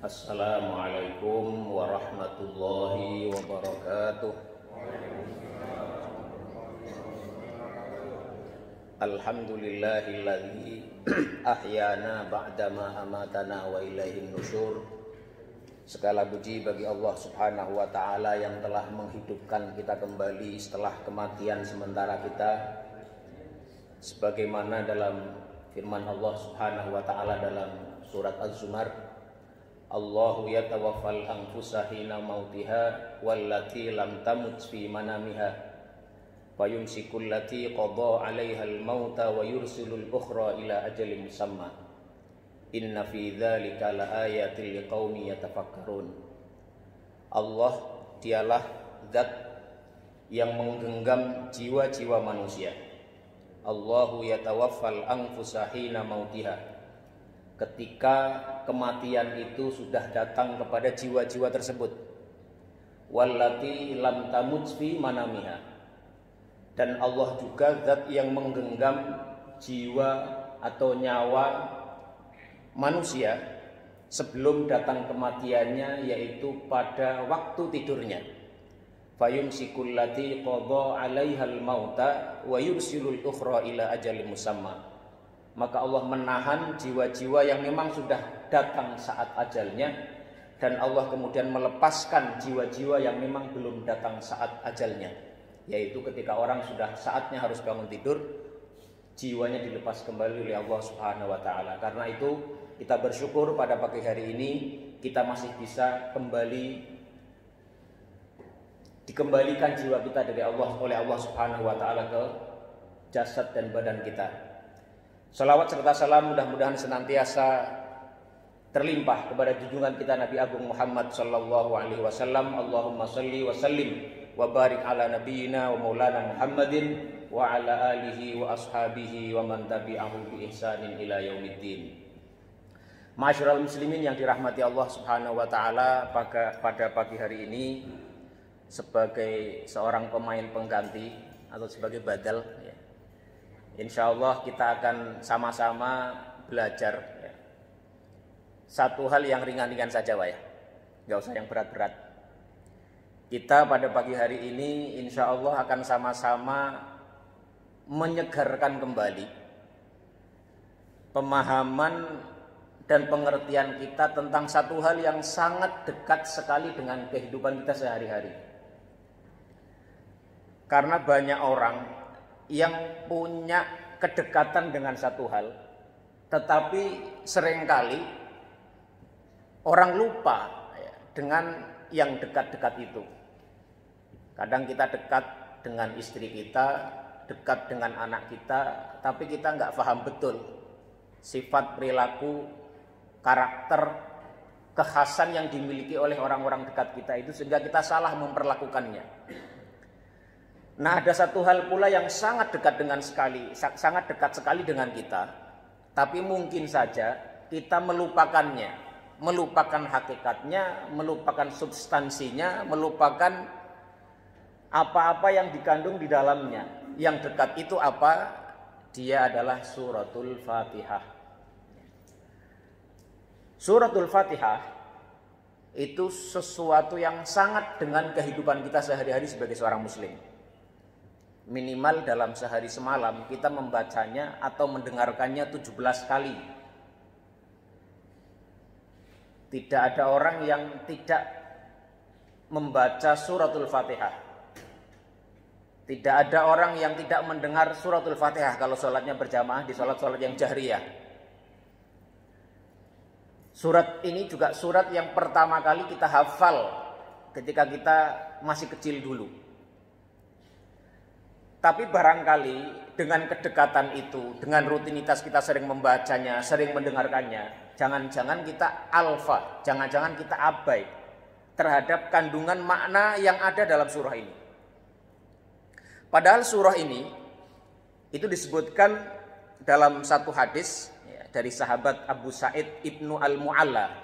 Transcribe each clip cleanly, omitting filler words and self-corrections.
Assalamualaikum warahmatullahi wabarakatuh. Alhamdulillahilladzi ahyana ba'dama amatana wa ilaihin nusyur. Segala puji bagi Allah Subhanahu wa taala yang telah menghidupkan kita kembali setelah kematian sementara kita, sebagaimana dalam firman Allah Subhanahu wa taala dalam surat Az-Zumar, Allahu yatawaffal anfusa hina mautiha wallati lam tamut fi manamiha fayumsikul lati qada 'alaiha al-mauta wa yursilul ukhra ila ajalin musamma inna fi dzalika laayatil liqaumi yatafakkarun. Allah dialah zat yang menggenggam jiwa-jiwa manusia. Allahu yatawaffal anfusa hina mautiha, ketika kematian itu sudah datang kepada jiwa-jiwa tersebut. Wallati lam tamut fi manamiha, dan Allah juga zat yang menggenggam jiwa atau nyawa manusia sebelum datang kematiannya, yaitu pada waktu tidurnya. Fayumsikul lati qada 'alaihal mauta wa yursilul ukhra ila ajalin musamma. Maka Allah menahan jiwa-jiwa yang memang sudah datang saat ajalnya, dan Allah kemudian melepaskan jiwa-jiwa yang memang belum datang saat ajalnya, yaitu ketika orang sudah saatnya harus bangun tidur, jiwanya dilepas kembali oleh Allah Subhanahu wa taala. Karena itu kita bersyukur pada pagi hari ini kita masih bisa dikembalikan jiwa kita oleh Allah Subhanahu wa taala ke jasad dan badan kita. Salawat serta salam mudah-mudahan senantiasa terlimpah kepada junjungan kita Nabi Agung Muhammad sallallahu alaihi wasallam. Allahumma shalli wa sallim wa barik ala nabiyyina wa maulana Muhammadin wa ala alihi wa ashabihi wa man tabi'ahu bi ihsanin ila yaumiddin. Ma'asyiral muslimin yang dirahmati Allah Subhanahu wa taala, pada pagi hari ini sebagai seorang pemain pengganti atau sebagai badal, insya Allah kita akan sama-sama belajar satu hal yang ringan-ringan saja, Pak, ya. Gak usah yang berat-berat. Kita pada pagi hari ini insya Allah akan sama-sama menyegarkan kembali pemahaman dan pengertian kita tentang satu hal yang sangat dekat sekali dengan kehidupan kita sehari-hari. Karena banyak orang yang punya kedekatan dengan satu hal, tetapi seringkali orang lupa dengan yang dekat-dekat itu. Kadang kita dekat dengan istri kita, dekat dengan anak kita, tapi kita nggak paham betul sifat, perilaku, karakter, kekhasan yang dimiliki oleh orang-orang dekat kita itu, sehingga kita salah memperlakukannya. Nah, ada satu hal pula yang sangat dekat sekali dengan kita, tapi mungkin saja kita melupakannya, melupakan hakikatnya, melupakan substansinya, melupakan apa-apa yang dikandung di dalamnya. Yang dekat itu apa? Dia adalah suratul Fatihah. Suratul Fatihah itu sesuatu yang sangat dengan kehidupan kita sehari-hari sebagai seorang muslim. Minimal dalam sehari semalam kita membacanya atau mendengarkannya 17 kali. Tidak ada orang yang tidak membaca suratul Fatihah. Tidak ada orang yang tidak mendengar suratul Fatihah kalau sholatnya berjamaah di sholat-sholat yang jahriyah. Surat ini juga surat yang pertama kali kita hafal ketika kita masih kecil dulu. Tapi barangkali dengan kedekatan itu, dengan rutinitas kita sering membacanya, sering mendengarkannya, jangan-jangan kita alfa, jangan-jangan kita abai terhadap kandungan makna yang ada dalam surah ini. Padahal surah ini itu disebutkan dalam satu hadis dari sahabat Abu Sa'id Ibnu Al-Mu'alla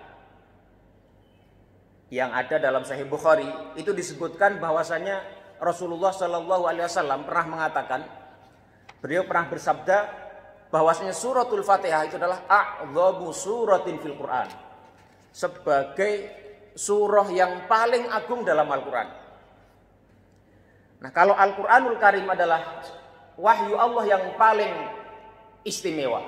yang ada dalam Sahih Bukhari. Itu disebutkan bahwasanya Rasulullah Shallallahu Alaihi Wasallam pernah mengatakan, beliau pernah bersabda bahwasanya suratul Fatihah itu adalah a'dhamu suratin fil Quran, sebagai surah yang paling agung dalam Al-Quran. Nah, kalau Al-Quranul Karim adalah wahyu Allah yang paling istimewa,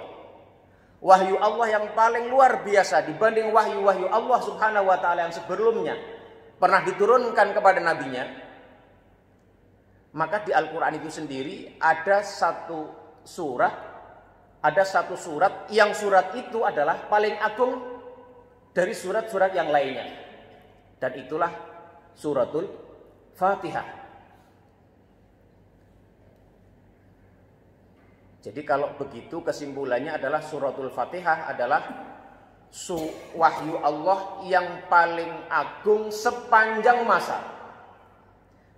wahyu Allah yang paling luar biasa dibanding wahyu-wahyu Allah Subhanahu wa Ta'ala yang sebelumnya pernah diturunkan kepada nabinya, maka di Al-Quran itu sendiri ada satu surat yang surat itu adalah paling agung dari surat-surat yang lainnya, dan itulah suratul Fatihah. Jadi kalau begitu kesimpulannya adalah suratul Fatihah adalah wahyu Allah yang paling agung sepanjang masa.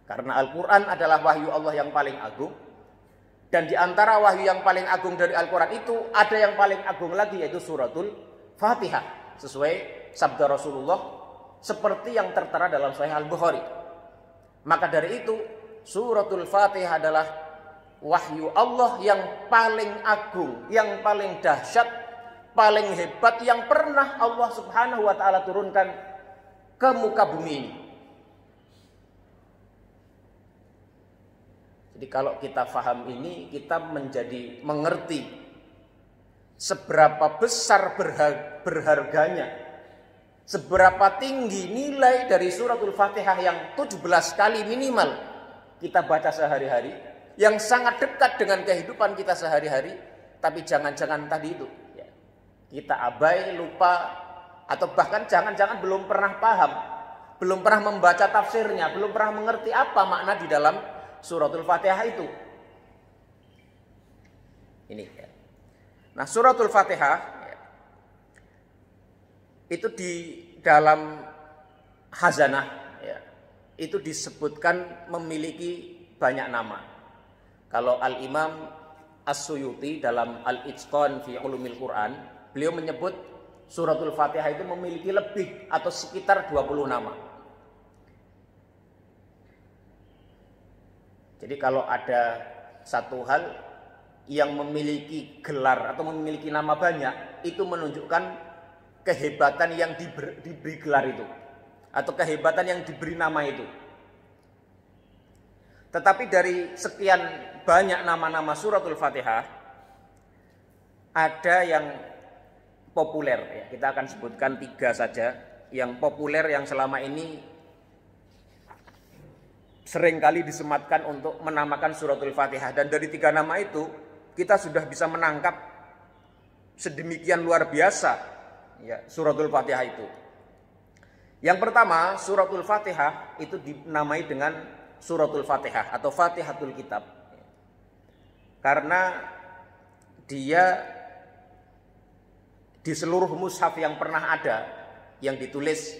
Karena Al-Quran adalah wahyu Allah yang paling agung. Dan di antara wahyu yang paling agung dari Al-Quran itu ada yang paling agung lagi, yaitu suratul Fatihah. Sesuai sabda Rasulullah seperti yang tertera dalam Sahih Al-Bukhari. Maka dari itu suratul Fatihah adalah wahyu Allah yang paling agung, yang paling dahsyat, paling hebat yang pernah Allah Subhanahu wa Ta'ala turunkan ke muka bumi ini. Jadi kalau kita faham ini, kita menjadi mengerti seberapa besar berharganya, seberapa tinggi nilai dari suratul Fatihah yang 17 kali minimal kita baca sehari-hari, yang sangat dekat dengan kehidupan kita sehari-hari. Tapi jangan-jangan tadi itu ya, kita abai, lupa, atau bahkan jangan-jangan belum pernah paham, belum pernah membaca tafsirnya, belum pernah mengerti apa makna di dalam suratul Fatihah itu. Ini ya. Nah, suratul Fatihah ya, itu di dalam Khazanah ya, itu disebutkan memiliki banyak nama. Kalau Al-Imam As-Suyuti dalam Al-Itqan fi Ulumil Quran, beliau menyebut suratul Fatihah itu memiliki lebih atau sekitar 20 nama. Jadi kalau ada satu hal yang memiliki gelar atau memiliki nama banyak, itu menunjukkan kehebatan yang diberi gelar itu, atau kehebatan yang diberi nama itu. Tetapi dari sekian banyak nama-nama suratul Fatihah, ada yang populer ya. Kita akan sebutkan 3 saja yang populer, yang selama ini seringkali disematkan untuk menamakan suratul Fatihah. Dan dari 3 nama itu kita sudah bisa menangkap sedemikian luar biasa ya suratul Fatihah itu. Yang pertama, suratul Fatihah itu dinamai dengan suratul Fatihah atau Fatihatul Kitab, karena dia di seluruh mushaf yang pernah ada, yang ditulis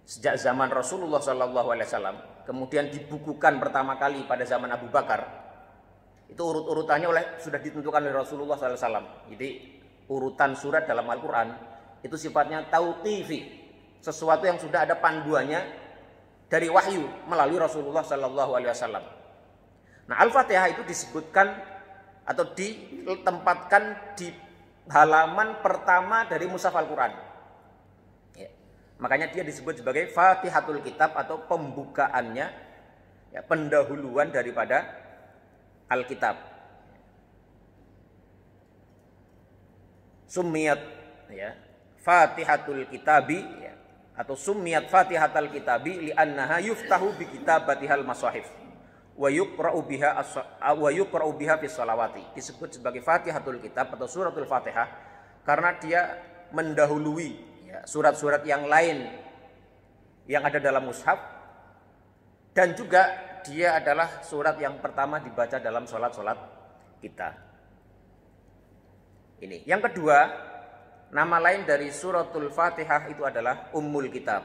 sejak zaman Rasulullah SAW, kemudian dibukukan pertama kali pada zaman Abu Bakar, itu urut-urutannya sudah ditentukan oleh Rasulullah SAW. Jadi urutan surat dalam Al-Quran itu sifatnya tauqifi, sesuatu yang sudah ada panduannya dari wahyu melalui Rasulullah SAW. Nah, Al-Fatihah itu disebutkan atau ditempatkan di halaman pertama dari mushaf Al-Quran ya. Makanya dia disebut sebagai Fatihatul Kitab atau pembukaannya ya, pendahuluan daripada Alkitab. Summiyat ya, Fatihatul Kitabi ya, atau summiyat Fatihatul Kitabi li'annaha yuftahu bi kitabatihal masahif wa yuqra'u biha fis shalawati. Disebut sebagai Fatihatul Kitab atau suratul Fatihah karena dia mendahului ya, surat-surat yang lain yang ada dalam mushaf, dan juga dia adalah surat yang pertama dibaca dalam sholat-sholat kita. Ini. Yang kedua, nama lain dari suratul Fatihah itu adalah Ummul Kitab.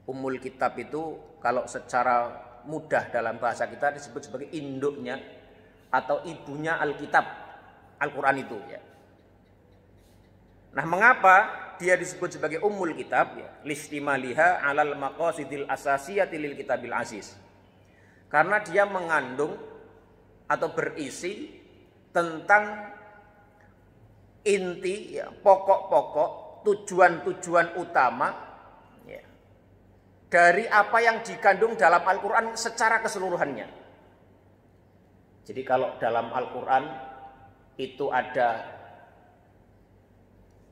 Ummul Kitab itu kalau secara mudah dalam bahasa kita disebut sebagai induknya atau ibunya Alkitab, Al-Quran itu. Nah, mengapa dia disebut sebagai Ummul Kitab? Listimaliha alal maqasidil asasiyati lil kitabil aziz. Karena dia mengandung atau berisi tentang inti, pokok-pokok tujuan-tujuan utama ya, dari apa yang dikandung dalam Al-Quran secara keseluruhannya. Jadi kalau dalam Al-Quran itu ada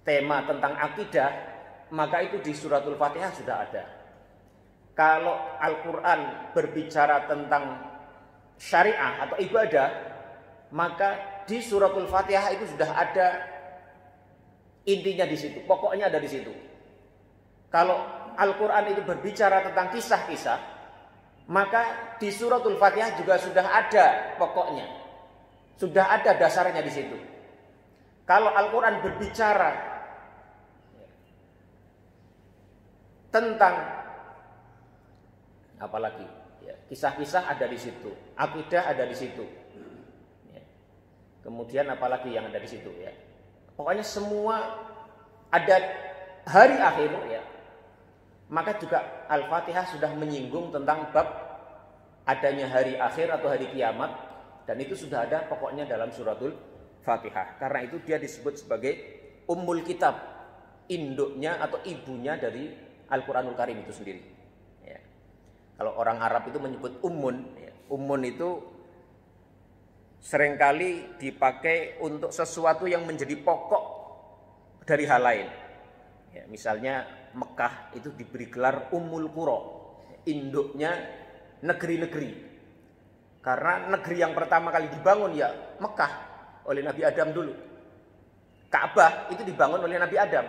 tema tentang akidah, maka itu di suratul Fatihah sudah ada. Kalau Al-Quran berbicara tentang syariah atau ibadah, maka di suratul Fatihah itu sudah ada intinya di situ, pokoknya ada di situ. Kalau Al-Quran itu berbicara tentang kisah-kisah, maka di suratul Fatihah juga sudah ada pokoknya, sudah ada dasarnya di situ. Kalau Al-Quran berbicara tentang apalagi ya, kisah-kisah ada di situ, akidah ada di situ. Ya. Kemudian apalagi yang ada di situ ya. Pokoknya semua ada hari akhir ya. Maka juga Al-Fatihah sudah menyinggung tentang bab adanya hari akhir atau hari kiamat, dan itu sudah ada pokoknya dalam suratul Fatihah. Karena itu dia disebut sebagai Ummul Kitab, induknya atau ibunya dari Al-Quranul Karim itu sendiri. Ya. Kalau orang Arab itu menyebut ummun, ya. Ummun itu seringkali dipakai untuk sesuatu yang menjadi pokok dari hal lain. Ya, misalnya Mekah itu diberi gelar Ummul Qura, induknya negeri-negeri. Karena negeri yang pertama kali dibangun ya Mekah oleh Nabi Adam dulu. Ka'bah itu dibangun oleh Nabi Adam.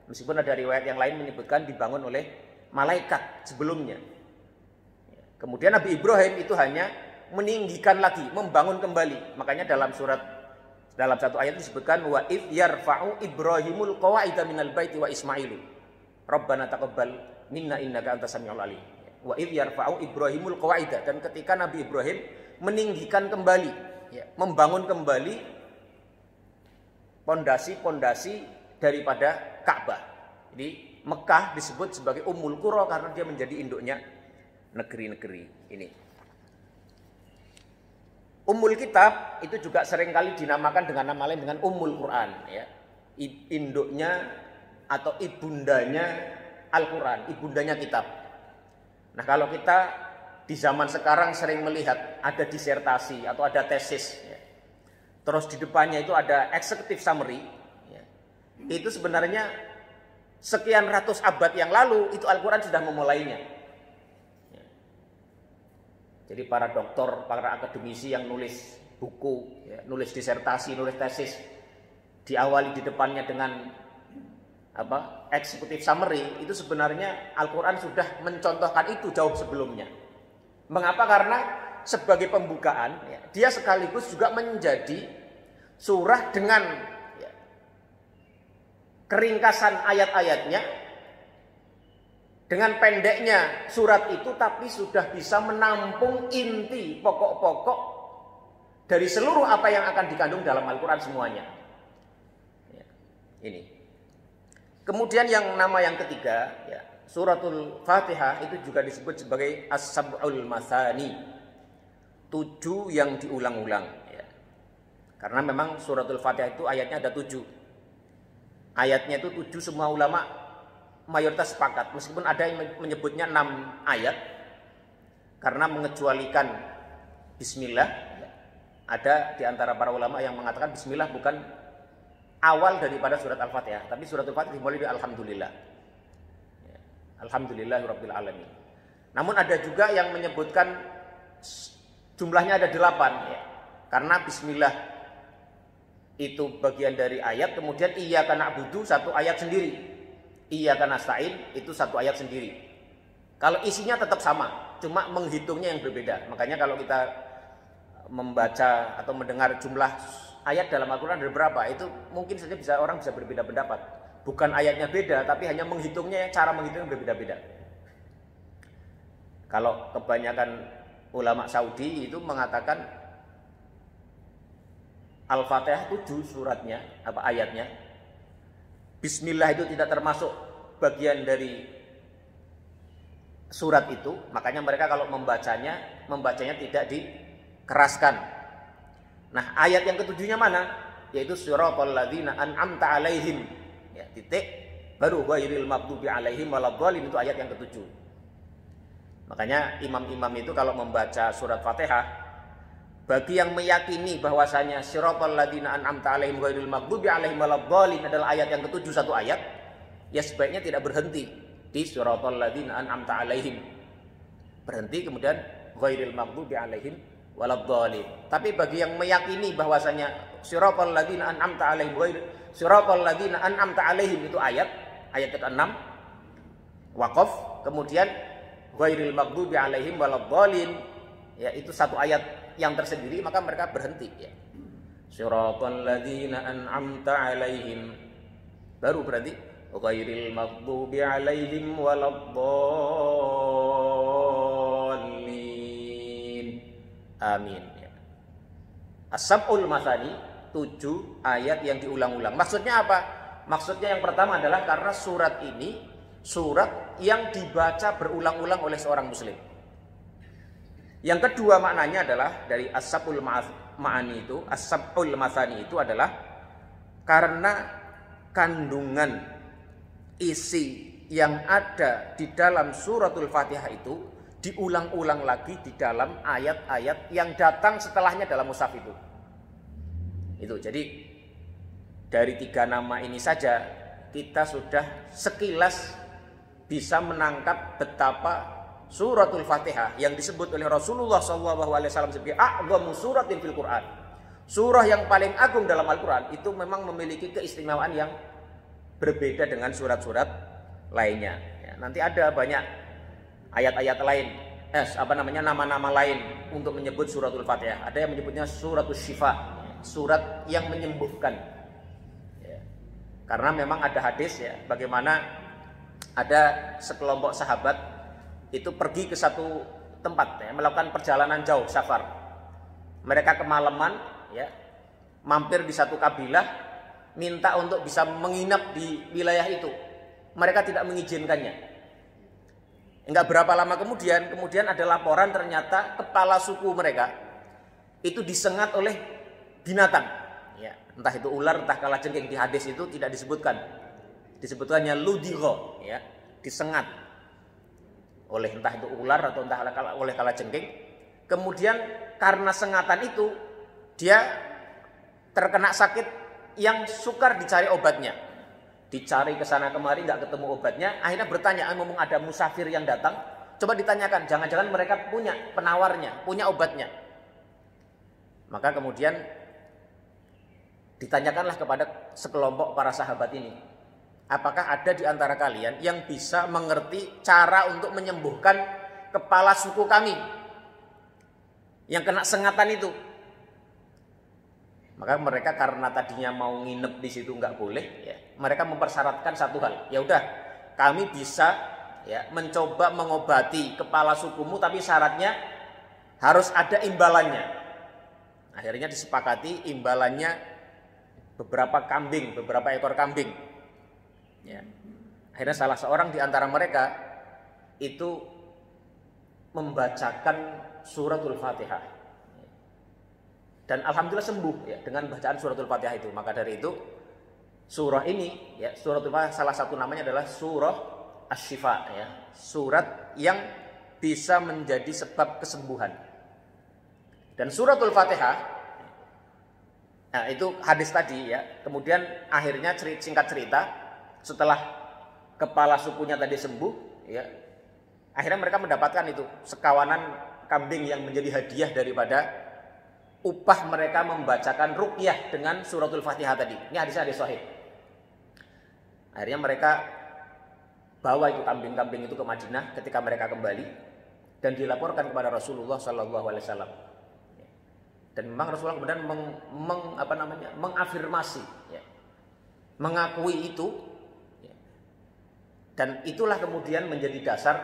Meskipun ada riwayat yang lain menyebutkan dibangun oleh malaikat sebelumnya. Kemudian Nabi Ibrahim itu hanya meninggikan lagi, membangun kembali. Makanya dalam satu ayat disebutkan wa id yarfa'u Ibrahimul qawaida minal baiti wa Ismailu. Rabbana taqabbal minna innaka antas samiul alim. Wa id yarfa'u Ibrahimul qawaida, dan ketika Nabi Ibrahim meninggikan kembali, ya, membangun kembali pondasi-pondasi daripada Ka'bah. Jadi Mekah disebut sebagai Ummul Qura karena dia menjadi induknya negeri-negeri ini. Ummul Kitab itu juga seringkali dinamakan dengan nama lain dengan Ummul Quran ya. Induknya atau ibundanya Al-Quran, ibundanya kitab. Nah, kalau kita di zaman sekarang sering melihat ada disertasi atau ada tesis ya. Terus di depannya itu ada executive summary ya. Itu sebenarnya sekian ratus abad yang lalu itu Al-Quran sudah memulainya. Jadi para doktor, para akademisi yang nulis buku, ya, nulis disertasi, nulis tesis, diawali di depannya dengan executive summary, itu sebenarnya Al-Quran sudah mencontohkan itu jauh sebelumnya. Mengapa? Karena sebagai pembukaan, ya, dia sekaligus juga menjadi surah dengan ya, keringkasan ayat-ayatnya. Dengan pendeknya surat itu tapi sudah bisa menampung inti pokok-pokok dari seluruh apa yang akan dikandung dalam Al-Quran semuanya. Ya, ini. Kemudian nama yang ketiga, ya, suratul Fatihah itu juga disebut sebagai As-Sab'ul Mathani, 7 yang diulang-ulang. Ya. Karena memang suratul Fatihah itu ayatnya ada 7. Ayatnya itu 7, semua ulama mayoritas sepakat, meskipun ada yang menyebutnya 6 ayat karena mengecualikan bismillah. Ada di antara para ulama yang mengatakan bismillah bukan awal daripada surat Al-Fatihah, tapi surat Al-Fatihah dimulai dari alhamdulillah. Alhamdulillahirabbil alamin. Namun ada juga yang menyebutkan jumlahnya ada 8 ya. Karena bismillah itu bagian dari ayat, kemudian iyyaka na'budu satu ayat sendiri. Iyyaka nasta'in itu satu ayat sendiri. Kalau isinya tetap sama, cuma menghitungnya yang berbeda. Makanya kalau kita membaca atau mendengar jumlah ayat dalam Al-Quran ada berapa, itu mungkin saja orang bisa berbeda pendapat. Bukan ayatnya beda, tapi hanya menghitungnya, cara menghitungnya berbeda-beda. Kalau kebanyakan ulama Saudi itu mengatakan Al-Fatihah 7 suratnya, ayatnya. Bismillah itu tidak termasuk bagian dari surat itu, makanya mereka kalau membacanya tidak dikeraskan. Nah, ayat yang ketujuhnya mana? Yaitu siratal ladzina an'amta alaihim. ya, titik, baru ghairil maghdubi alaihim waladhdallin, itu ayat yang ke-7. Makanya imam-imam itu kalau membaca surat Fatihah, bagi yang meyakini bahwasanya siratal ladzina an'amta alaihim ghairil maghdubi alaihim waladhdallin adalah ayat yang ke-7 satu ayat, ya sebaiknya tidak berhenti di siratal ladzina an'amta alaihim. Berhenti kemudian ghairil maghdubi alaihim waladhdallin. Tapi bagi yang meyakini bahwasanya siratal ladzina an'amta alaihim siratal ladzina an'amta alaihim itu ayat ke-6 waqaf, kemudian ghairil maghdubi alaihim waladhdallin, ya itu satu ayat yang tersendiri, maka mereka berhenti ya. Siratal ladzina an'amta alaihim, baru berhenti ghairil maghdubi alaihim waladhdallin. Amin ya. As-sab'ul matsani, 7 ayat yang diulang-ulang. Maksudnya apa? Maksudnya yang pertama adalah karena surat ini surat yang dibaca berulang-ulang oleh seorang muslim. Yang kedua maknanya adalah dari as-sab'ul ma'ani itu, as-sab'ul matsani itu adalah karena kandungan isi yang ada di dalam suratul Fatihah itu diulang-ulang lagi di dalam ayat-ayat yang datang setelahnya dalam mushaf itu. Itu jadi dari 3 nama ini saja kita sudah sekilas bisa menangkap betapa suratul Fatihah yang disebut oleh Rasulullah SAW sebagai a'dhamu suratin fil Quran, surah yang paling agung dalam Al-Quran, itu memang memiliki keistimewaan yang berbeda dengan surat-surat lainnya. Ya, nanti ada banyak ayat-ayat lain, nama-nama lain untuk menyebut suratul Fatihah. Ada yang menyebutnya suratul syifa, surat yang menyembuhkan. Ya. Karena memang ada hadis ya, bagaimana ada sekelompok sahabat itu pergi ke satu tempat ya, melakukan perjalanan jauh, safar. Mereka kemalaman ya, mampir di satu kabilah, minta untuk bisa menginap di wilayah itu. Mereka tidak mengizinkannya. Enggak berapa lama kemudian ada laporan ternyata kepala suku mereka itu disengat oleh binatang. Ya, entah itu ular, entah kalajengking. Di hadis itu tidak disebutkan. Disebutkannya ludigho, ya, disengat oleh entah itu ular atau entah oleh kalajengking. Kemudian karena sengatan itu dia terkena sakit yang sukar dicari obatnya. Dicari ke sana kemari nggak ketemu obatnya. Akhirnya bertanya, ngomong ada musafir yang datang, coba ditanyakan, jangan-jangan mereka punya penawarnya, punya obatnya. Maka kemudian ditanyakanlah kepada sekelompok para sahabat ini, apakah ada di antara kalian yang bisa mengerti cara untuk menyembuhkan kepala suku kami yang kena sengatan itu? Maka mereka karena tadinya mau nginep di situ nggak boleh, ya, mereka mempersyaratkan satu hal. Ya udah, kami bisa ya mencoba mengobati kepala sukumu, tapi syaratnya harus ada imbalannya. Akhirnya disepakati imbalannya beberapa ekor kambing. Ya. Akhirnya salah seorang di antara mereka itu membacakan suratul Fatihah. Dan alhamdulillah sembuh ya dengan bacaan suratul Fatihah itu. Maka dari itu surah ini ya, suratul Fatihah salah satu namanya adalah surah Asy-Syifa ya, surat yang bisa menjadi sebab kesembuhan. Dan suratul Fatihah, nah itu hadis tadi ya. Kemudian akhirnya singkat cerita, setelah kepala sukunya tadi sembuh ya, akhirnya mereka mendapatkan itu sekawanan kambing yang menjadi hadiah daripada upah mereka membacakan ruqyah dengan suratul Fatihah tadi. Ini hadis sahih. Akhirnya mereka bawa itu kambing-kambing itu ke Madinah ketika mereka kembali dan dilaporkan kepada Rasulullah SAW. Dan memang Rasulullah kemudian mengafirmasi, ya, mengakui itu, ya. Dan itulah kemudian menjadi dasar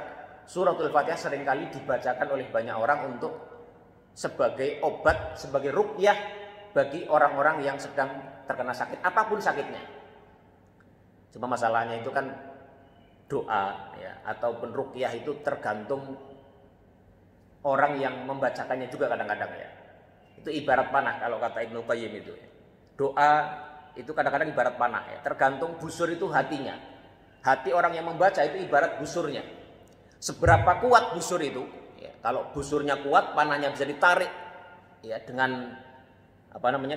suratul Fatihah seringkali dibacakan oleh banyak orang untuk sebagai obat, sebagai ruqyah bagi orang-orang yang sedang terkena sakit, apapun sakitnya. Cuma masalahnya itu kan doa ya, ataupun ruqyah itu tergantung orang yang membacakannya juga kadang-kadang ya. Itu ibarat panah kalau kata Ibnu Qayyim itu. Doa itu kadang-kadang ibarat panah ya. Tergantung busur itu hatinya. Hati orang yang membaca itu ibarat busurnya. Seberapa kuat busur itu? Ya, kalau busurnya kuat, panahnya bisa ditarik ya dengan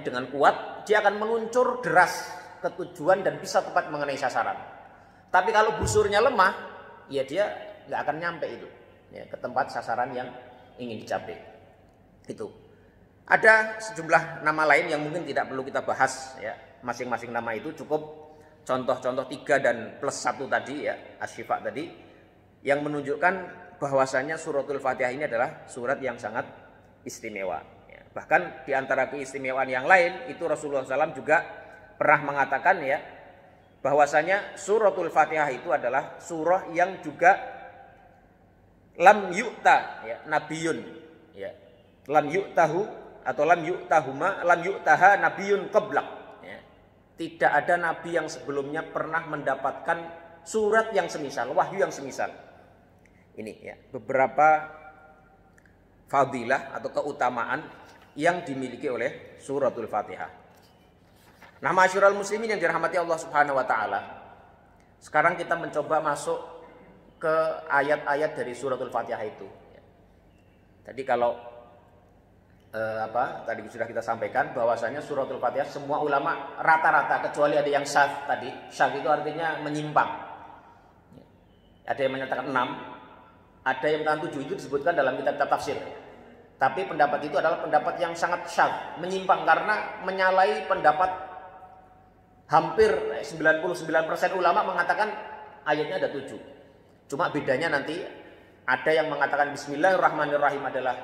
dengan kuat, dia akan meluncur deras ke tujuan dan bisa tepat mengenai sasaran. Tapi kalau busurnya lemah, ya dia nggak akan nyampe itu ya, ke tempat sasaran yang ingin dicapai. Itu. Ada sejumlah nama lain yang mungkin tidak perlu kita bahas ya. Masing-masing nama itu cukup contoh-contoh 3 dan plus 1 tadi ya, Asy-Syifa tadi, yang menunjukkan bahwasanya suratul Fatihah ini adalah surat yang sangat istimewa. Ya. Bahkan di antara keistimewaan yang lain itu Rasulullah SAW juga pernah mengatakan ya, bahwasanya suratul Fatihah itu adalah surah yang juga lam yu'ta ya, nabiyun ya. Lam yu'tahu atau lam yu'tahuma lam yu'taha nabiyun qablak ya. Tidak ada nabi yang sebelumnya pernah mendapatkan surat yang semisal, wahyu yang semisal. Ini ya, beberapa fadilah atau keutamaan yang dimiliki oleh suratul Fatihah. Nah, ma'asyiral muslimin yang dirahmati Allah Subhanahu wa taala. Sekarang kita mencoba masuk ke ayat-ayat dari suratul Fatihah itu. Tadi kalau tadi sudah kita sampaikan bahwasanya suratul Fatihah semua ulama rata-rata kecuali ada yang syadz tadi. Syadz itu artinya menyimpang. Ada yang menyatakan 6, ada yang menyatakan 7, itu disebutkan dalam kitab tafsir. Tapi pendapat itu adalah pendapat yang sangat syadz, menyimpang karena menyalahi pendapat hampir 99% ulama mengatakan ayatnya ada 7. Cuma bedanya nanti ada yang mengatakan Bismillahirrahmanirrahim adalah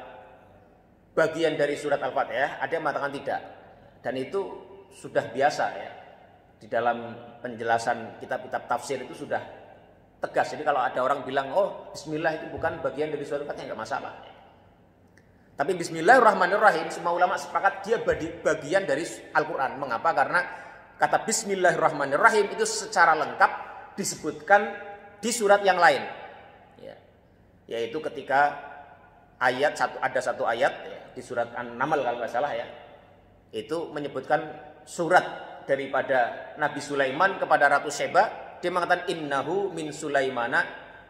bagian dari surat Al-Fatihah, ada yang mengatakan tidak. Dan itu sudah biasa ya. Di dalam penjelasan kitab-kitab tafsir itu sudah tegas. Jadi kalau ada orang bilang, oh Bismillah itu bukan bagian dari surat Al-Fatihah, enggak masalah. Tapi Bismillahirrahmanirrahim, semua ulama sepakat dia bagian dari Al-Quran. Mengapa? Karena kata Bismillahirrahmanirrahim itu secara lengkap disebutkan di surat yang lain. Ya. Yaitu ketika ada satu ayat ya, di surat An-Naml kalau nggak salah ya, itu menyebutkan surat daripada Nabi Sulaiman kepada Ratu Syeba. Dia mengatakan innahu min Sulaimana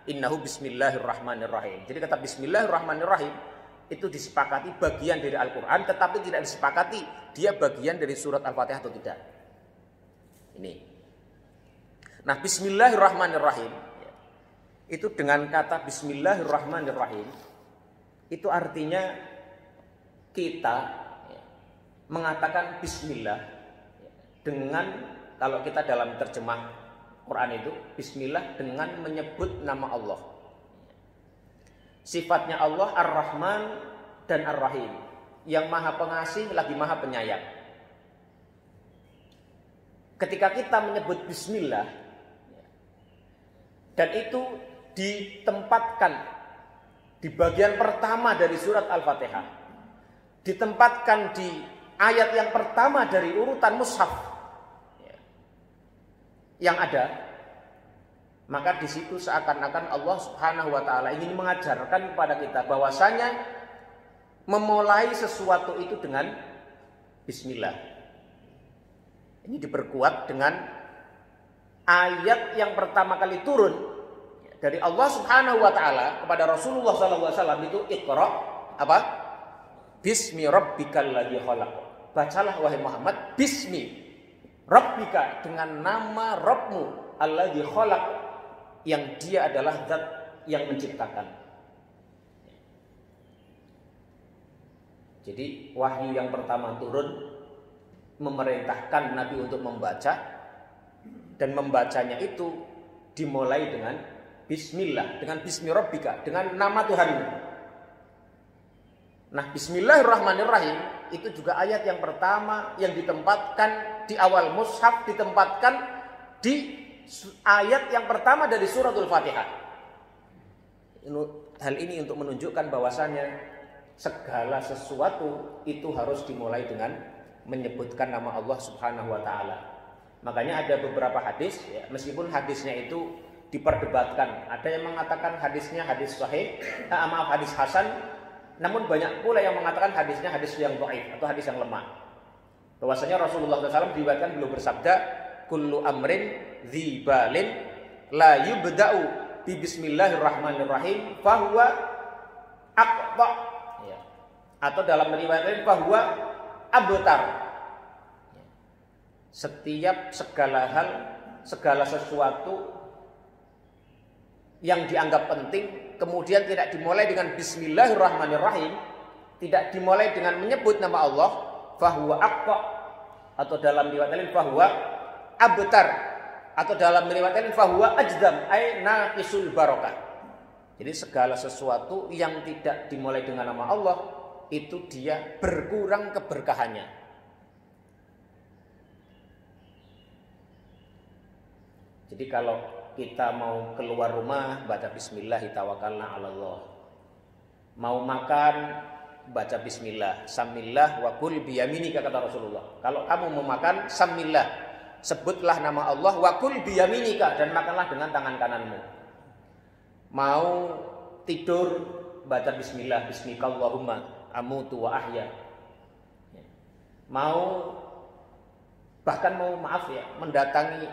innahu bismillahirrahmanirrahim. Jadi kata Bismillahirrahmanirrahim itu disepakati bagian dari Al-Quran, tetapi tidak disepakati dia bagian dari surat Al-Fatihah atau tidak. Ini. Nah, Bismillahirrahmanirrahim itu dengan kata Bismillahirrahmanirrahim itu artinya kita mengatakan Bismillah dengan, kalau kita dalam terjemah Quran itu Bismillah dengan menyebut nama Allah. Sifatnya Allah Ar-Rahman dan Ar-Rahim, yang maha pengasih lagi maha penyayang. Ketika kita menyebut Bismillah dan itu ditempatkan di bagian pertama dari surat Al-Fatihah, ditempatkan di ayat yang pertama dari urutan mushaf yang ada, maka di situ seakan-akan Allah Subhanahu wa taala ingin mengajarkan kepada kita bahwasanya memulai sesuatu itu dengan Bismillah. Ini diperkuat dengan ayat yang pertama kali turun dari Allah Subhanahu wa taala kepada Rasulullah sallallahu alaihi wasallam itu Iqra apa? Bismi rabbikal ladzi khalaq. Bacalah wahai Muhammad bismi rabbika, dengan nama Rabbmu alladzi khalaq, yang dia adalah zat yang menciptakan. Jadi wahyu yang pertama turun memerintahkan Nabi untuk membaca, dan membacanya itu dimulai dengan Bismillah, dengan Bismi Rabbika, dengan nama Tuhanmu. Nah, Bismillahirrahmanirrahim itu juga ayat yang pertama yang ditempatkan di awal mushaf, ditempatkan di ayat yang pertama dari suratul Fatihah. Hal ini untuk menunjukkan bahwasannya segala sesuatu itu harus dimulai dengan menyebutkan nama Allah Subhanahu wa taala. Makanya ada beberapa hadis ya, meskipun hadisnya itu diperdebatkan. Ada yang mengatakan hadisnya hadis sahih, hadis hasan, namun banyak pula yang mengatakan hadisnya hadis yang dhaif atau hadis yang lemah. Bahwasanya Rasulullah SAW diriwayatkan beliau bersabda, kullu amrin dzibalin la yubda'u bi bismillahirrahmanirrahim fahuwa aqta. Ya. Atau dalam riwayat lain fahuwa abtar. Ya. Setiap segala hal, segala sesuatu yang dianggap penting kemudian tidak dimulai dengan bismillahirrahmanirrahim, tidak dimulai dengan menyebut nama Allah, fahuwa aqta, atau dalam riwayat lain fahuwa abtar, atau dalam riwayat lain fahuwa ajdam ay naqisul barakah. Jadi segala sesuatu yang tidak dimulai dengan nama Allah itu dia berkurang keberkahannya. Jadi kalau kita mau keluar rumah baca bismillah tawakkalna 'ala Allah. Mau makan baca bismillah, samillah wa kul biyaminika kata Rasulullah. Kalau kamu mau makan, samillah, sebutlah nama Allah, wa kul biyaminika, dan makanlah dengan tangan kananmu. Mau tidur baca bismillah, bismikallahumma amutu wa ahya. Mau bahkan mau maaf ya, mendatangi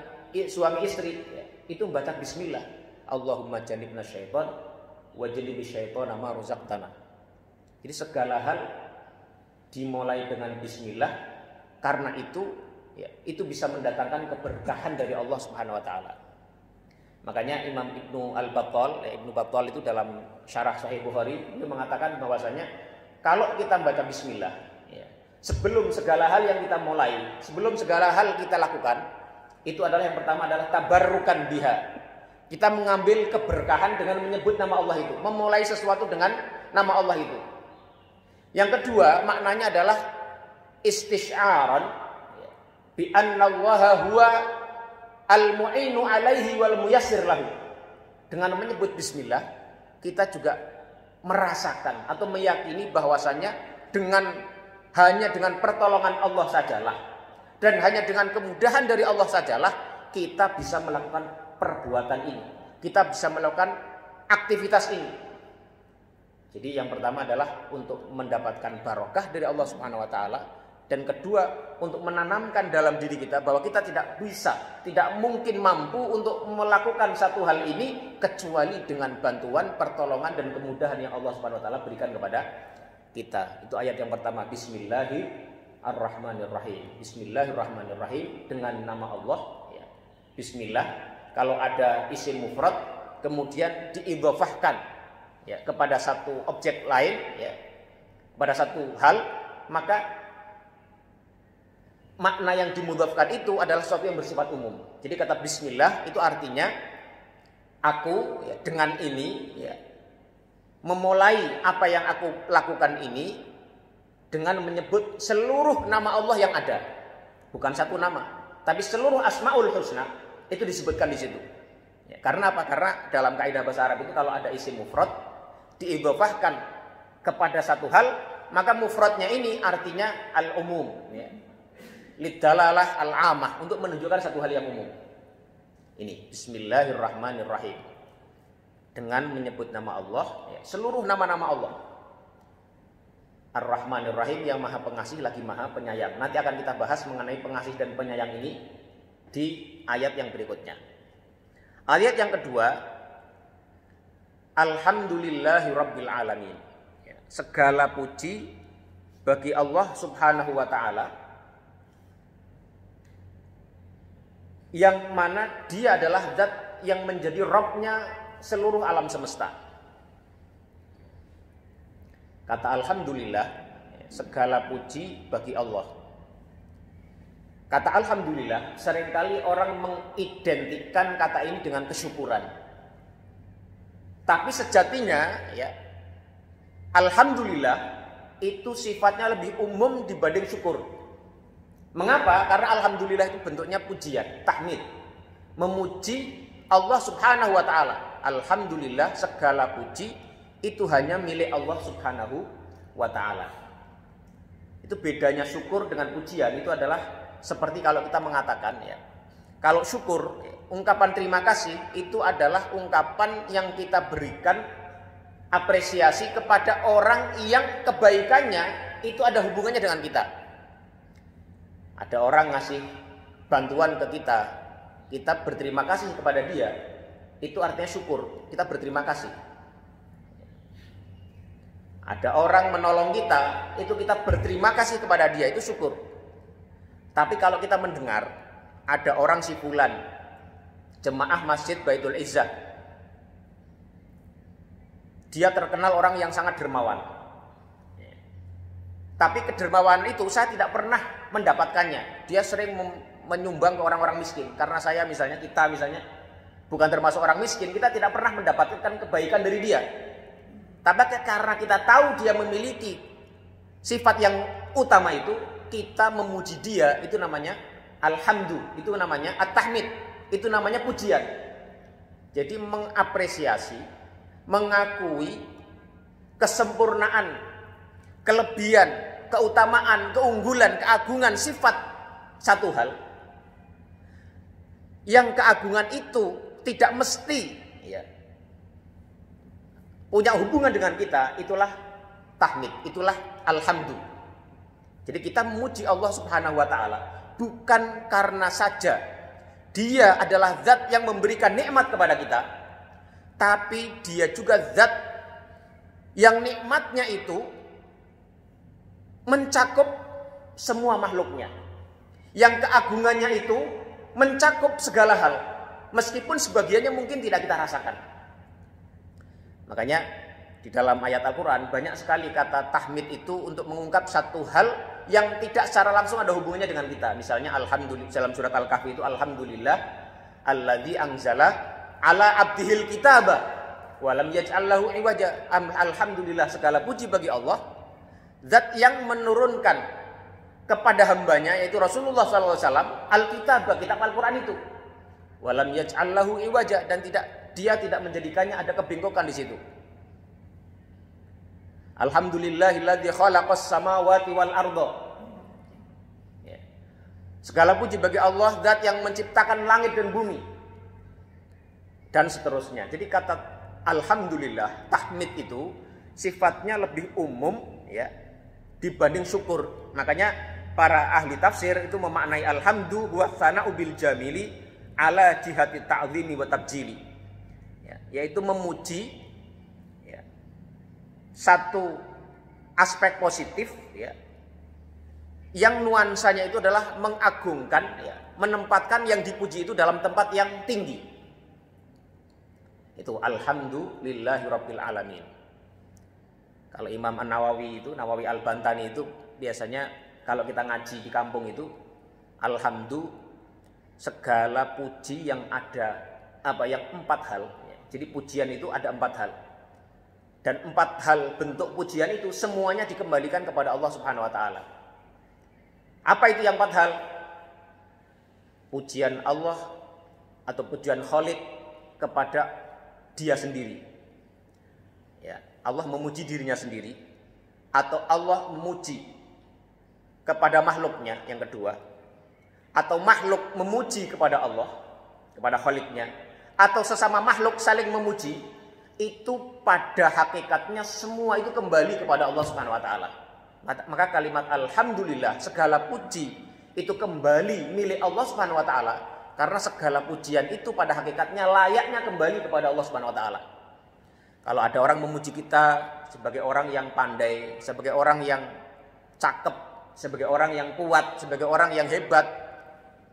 suami istri, ya, itu baca bismillah. Allahumma jannibna syaitan wa jannibi syaitana ma razaqtana. Jadi segala hal dimulai dengan bismillah, karena itu ya, itu bisa mendatangkan keberkahan dari Allah Subhanahu wa taala. Makanya Imam Ibnu Battal itu dalam syarah Sahih Bukhari itu mengatakan bahwasanya kalau kita baca bismillah ya, sebelum segala hal yang kita mulai, sebelum segala hal kita lakukan, itu adalah yang pertama adalah tabarrukan biha. Kita mengambil keberkahan dengan menyebut nama Allah itu, memulai sesuatu dengan nama Allah itu. Yang kedua, maknanya adalah istisy'aran bi anna Allaha huwa al-mu'inu 'alaihi wal muyassir lahu. Dengan menyebut bismillah, kita juga merasakan atau meyakini bahwasannya hanya dengan pertolongan Allah sajalah, dan hanya dengan kemudahan dari Allah sajalah kita bisa melakukan perbuatan ini, kita bisa melakukan aktivitas ini. Jadi yang pertama adalah untuk mendapatkan barokah dari Allah Subhanahu wa taala, dan kedua untuk menanamkan dalam diri kita bahwa kita tidak bisa, tidak mungkin mampu untuk melakukan satu hal ini kecuali dengan bantuan, pertolongan dan kemudahan yang Allah Subhanahu wa taala berikan kepada kita. Itu ayat yang pertama, Bismillahirrahmanirrahim. Bismillahirrahmanirrahim, dengan nama Allah ya. Bismillah, kalau ada isim mufrad kemudian diidhofahkan ya kepada satu objek lain ya, pada satu hal, maka makna yang dimudhafkan itu adalah sesuatu yang bersifat umum. Jadi kata bismillah itu artinya aku ya, dengan ini ya, memulai apa yang aku lakukan ini dengan menyebut seluruh nama Allah yang ada. Bukan satu nama, tapi seluruh asmaul husna itu disebutkan di situ. Ya, karena apa? Karena dalam kaidah bahasa Arab itu kalau ada isim mufrad diidhofahkan kepada satu hal, maka mufradnya ini artinya al-umum ya. Lidalalah al-amah, untuk menunjukkan satu hal yang umum. Ini Bismillahirrahmanirrahim, dengan menyebut nama Allah ya, seluruh nama-nama Allah. Ar-Rahmanir-Rahim, yang maha pengasih lagi maha penyayang. Nanti akan kita bahas mengenai pengasih dan penyayang ini di ayat yang berikutnya. Ayat yang kedua, Alhamdulillahi Rabbil Alamin. Segala puji bagi Allah Subhanahu wa ta'ala, yang mana dia adalah zat yang menjadi Rabbnya seluruh alam semesta. Kata Alhamdulillah, segala puji bagi Allah. Kata Alhamdulillah, seringkali orang mengidentikan kata ini dengan kesyukuran. Tapi sejatinya ya, Alhamdulillah itu sifatnya lebih umum dibanding syukur. Mengapa? Karena Alhamdulillah itu bentuknya pujian, tahmid, memuji Allah Subhanahu wa ta'ala. Alhamdulillah, segala puji itu hanya milik Allah Subhanahu wa ta'ala. Itu bedanya syukur dengan pujian. Itu adalah seperti kalau kita mengatakan ya, kalau syukur, ungkapan terima kasih itu adalah ungkapan yang kita berikan apresiasi kepada orang yang kebaikannya itu ada hubungannya dengan kita. Ada orang ngasih bantuan ke kita, kita berterima kasih kepada dia, itu artinya syukur, kita berterima kasih. Ada orang menolong kita, itu kita berterima kasih kepada dia, itu syukur. Tapi kalau kita mendengar ada orang si fulan, jemaah Masjid Baitul Izzah, dia terkenal orang yang sangat dermawan, tapi kedermawanan itu saya tidak pernah mendapatkannya. Dia sering menyumbang ke orang-orang miskin. Karena saya misalnya, kita misalnya bukan termasuk orang miskin, kita tidak pernah mendapatkan kebaikan dari dia. Tapi karena kita tahu dia memiliki sifat yang utama itu, kita memuji dia, itu namanya alhamdu, itu namanya at-tahmid, itu namanya pujian. Jadi mengapresiasi, mengakui kesempurnaan, kelebihan, keutamaan, keunggulan, keagungan sifat satu hal, yang keagungan itu tidak mesti punya hubungan dengan kita, itulah tahmid, itulah alhamdu. Jadi kita memuji Allah Subhanahu wa taala bukan karena saja dia adalah zat yang memberikan nikmat kepada kita, tapi dia juga zat yang nikmatnya itu mencakup semua makhluknya, yang keagungannya itu mencakup segala hal, meskipun sebagiannya mungkin tidak kita rasakan. Makanya di dalam ayat Al-Quran banyak sekali kata tahmid itu untuk mengungkap satu hal yang tidak secara langsung ada hubungannya dengan kita. Misalnya alhamdulillah, dalam surat Al-Kahfi itu alhamdulillah alladzi anzala ala abdihil kitaba wa lam yaj'al lahu iwaja. Alhamdulillah, segala puji bagi Allah, zat yang menurunkan kepada hambanya yaitu Rasulullah SAW Alkitab, kitab Al-Quran itu, walam yaj'al lahu iwaja, dan dia tidak menjadikannya ada kebengkokan di situ. Alhamdulillahilladzi khalaqas samawati wal arda. Segala puji bagi Allah, zat yang menciptakan langit dan bumi, dan seterusnya. Jadi kata alhamdulillah, tahmid itu sifatnya lebih umum dibanding syukur. Makanya para ahli tafsir itu memaknai alhamdu huwa tsana'u bil jamili ala jihati ta'zimi wa tabjili, yaitu memuji satu aspek positif yang nuansanya itu adalah mengagungkan, menempatkan yang dipuji itu dalam tempat yang tinggi. Itu alhamdulillahi rabbil alamin. Kalau Imam An-Nawawi itu, Nawawi Al-Bantani itu biasanya kalau kita ngaji di kampung itu, alhamdu segala puji yang ada yang 4 hal. Jadi pujian itu ada 4 hal. Dan 4 hal bentuk pujian itu semuanya dikembalikan kepada Allah Subhanahu wa taala. Apa itu yang 4 hal? Pujian Allah atau pujian Khalik kepada dia sendiri. Allah memuji dirinya sendiri, atau Allah memuji kepada makhluknya yang kedua, atau makhluk memuji kepada Allah, kepada Khaliknya, atau sesama makhluk saling memuji. Itu pada hakikatnya semua itu kembali kepada Allah Subhanahu wa taala. Maka kalimat alhamdulillah, segala puji itu kembali milik Allah Subhanahu wa taala, karena segala pujian itu pada hakikatnya layaknya kembali kepada Allah Subhanahu wa taala. Kalau ada orang memuji kita sebagai orang yang pandai, sebagai orang yang cakep, sebagai orang yang kuat, sebagai orang yang hebat,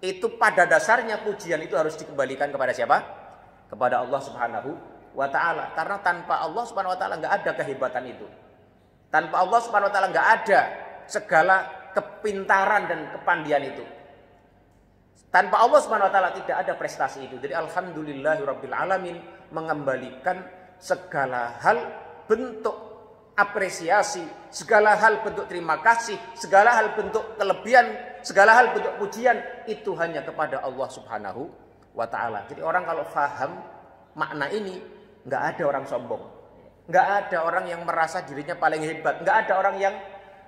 itu pada dasarnya pujian itu harus dikembalikan kepada siapa? Kepada Allah Subhanahu wa ta'ala. Karena tanpa Allah Subhanahu wa ta'ala nggak ada kehebatan itu. Tanpa Allah Subhanahu wa ta'ala nggak ada segala kepintaran dan kepandian itu. Tanpa Allah Subhanahu wa ta'ala tidak ada prestasi itu. Jadi alhamdulillahirabbil alamin mengembalikan segala hal bentuk apresiasi, segala hal bentuk terima kasih, segala hal bentuk kelebihan, segala hal bentuk pujian itu hanya kepada Allah Subhanahu wa ta'ala. Jadi orang kalau faham makna ini, nggak ada orang sombong, nggak ada orang yang merasa dirinya paling hebat, nggak ada orang yang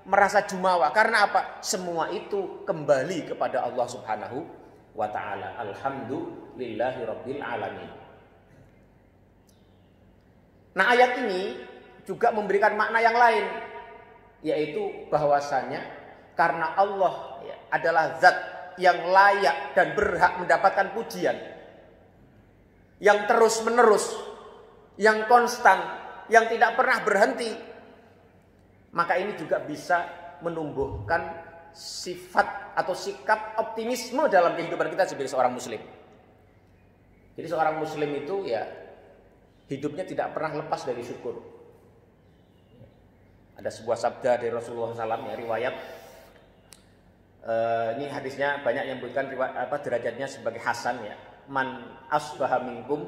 merasa jumawa. Karena apa? Semua itu kembali kepada Allah Subhanahu wa ta'ala. Alhamdulillahirabbil alamin. Nah, ayat ini juga memberikan makna yang lain, yaitu bahwasanya karena Allah adalah zat yang layak dan berhak mendapatkan pujian, yang terus menerus, yang konstan, yang tidak pernah berhenti, maka ini juga bisa menumbuhkan sifat atau sikap optimisme dalam kehidupan kita sebagai seorang muslim. Jadi seorang muslim itu ya hidupnya tidak pernah lepas dari syukur. Ada sebuah sabda dari Rasulullah SAW ya, riwayat. Ini hadisnya banyak yang menyebutkan derajatnya sebagai hasan ya. Man asbaha minkum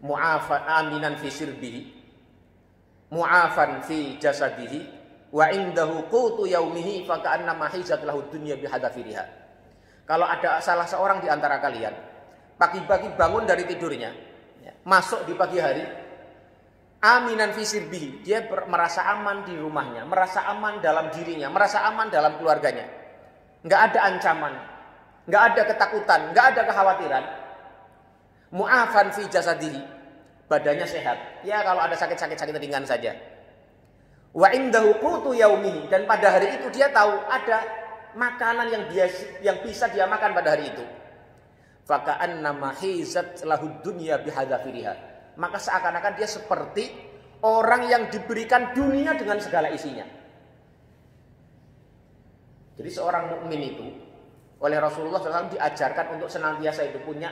mu'afan aminan fi sirbihi mu'afan fi jasadihi wa indahu qutu yaumihi fa ka'annama hizat lahu dunya bihadafiriha. Kalau ada salah seorang di antara kalian pagi-pagi bangun dari tidurnya, ya, masuk di pagi hari, aminan fi sirbihi, dia merasa aman di rumahnya, merasa aman dalam dirinya, merasa aman dalam keluarganya. Enggak ada ancaman, enggak ada ketakutan, enggak ada kekhawatiran. Mu'afan fi jasadihi, badannya sehat. Ya kalau ada sakit ringan saja. Wa indahu qutu yaumihi, dan pada hari itu dia tahu ada makanan yang bisa dia makan pada hari itu. Fa ka'annama hizat lahu dunya bihadzafiriha. Maka seakan-akan dia seperti orang yang diberikan dunia dengan segala isinya. Jadi seorang mukmin itu oleh Rasulullah SAW diajarkan untuk senantiasa itu punya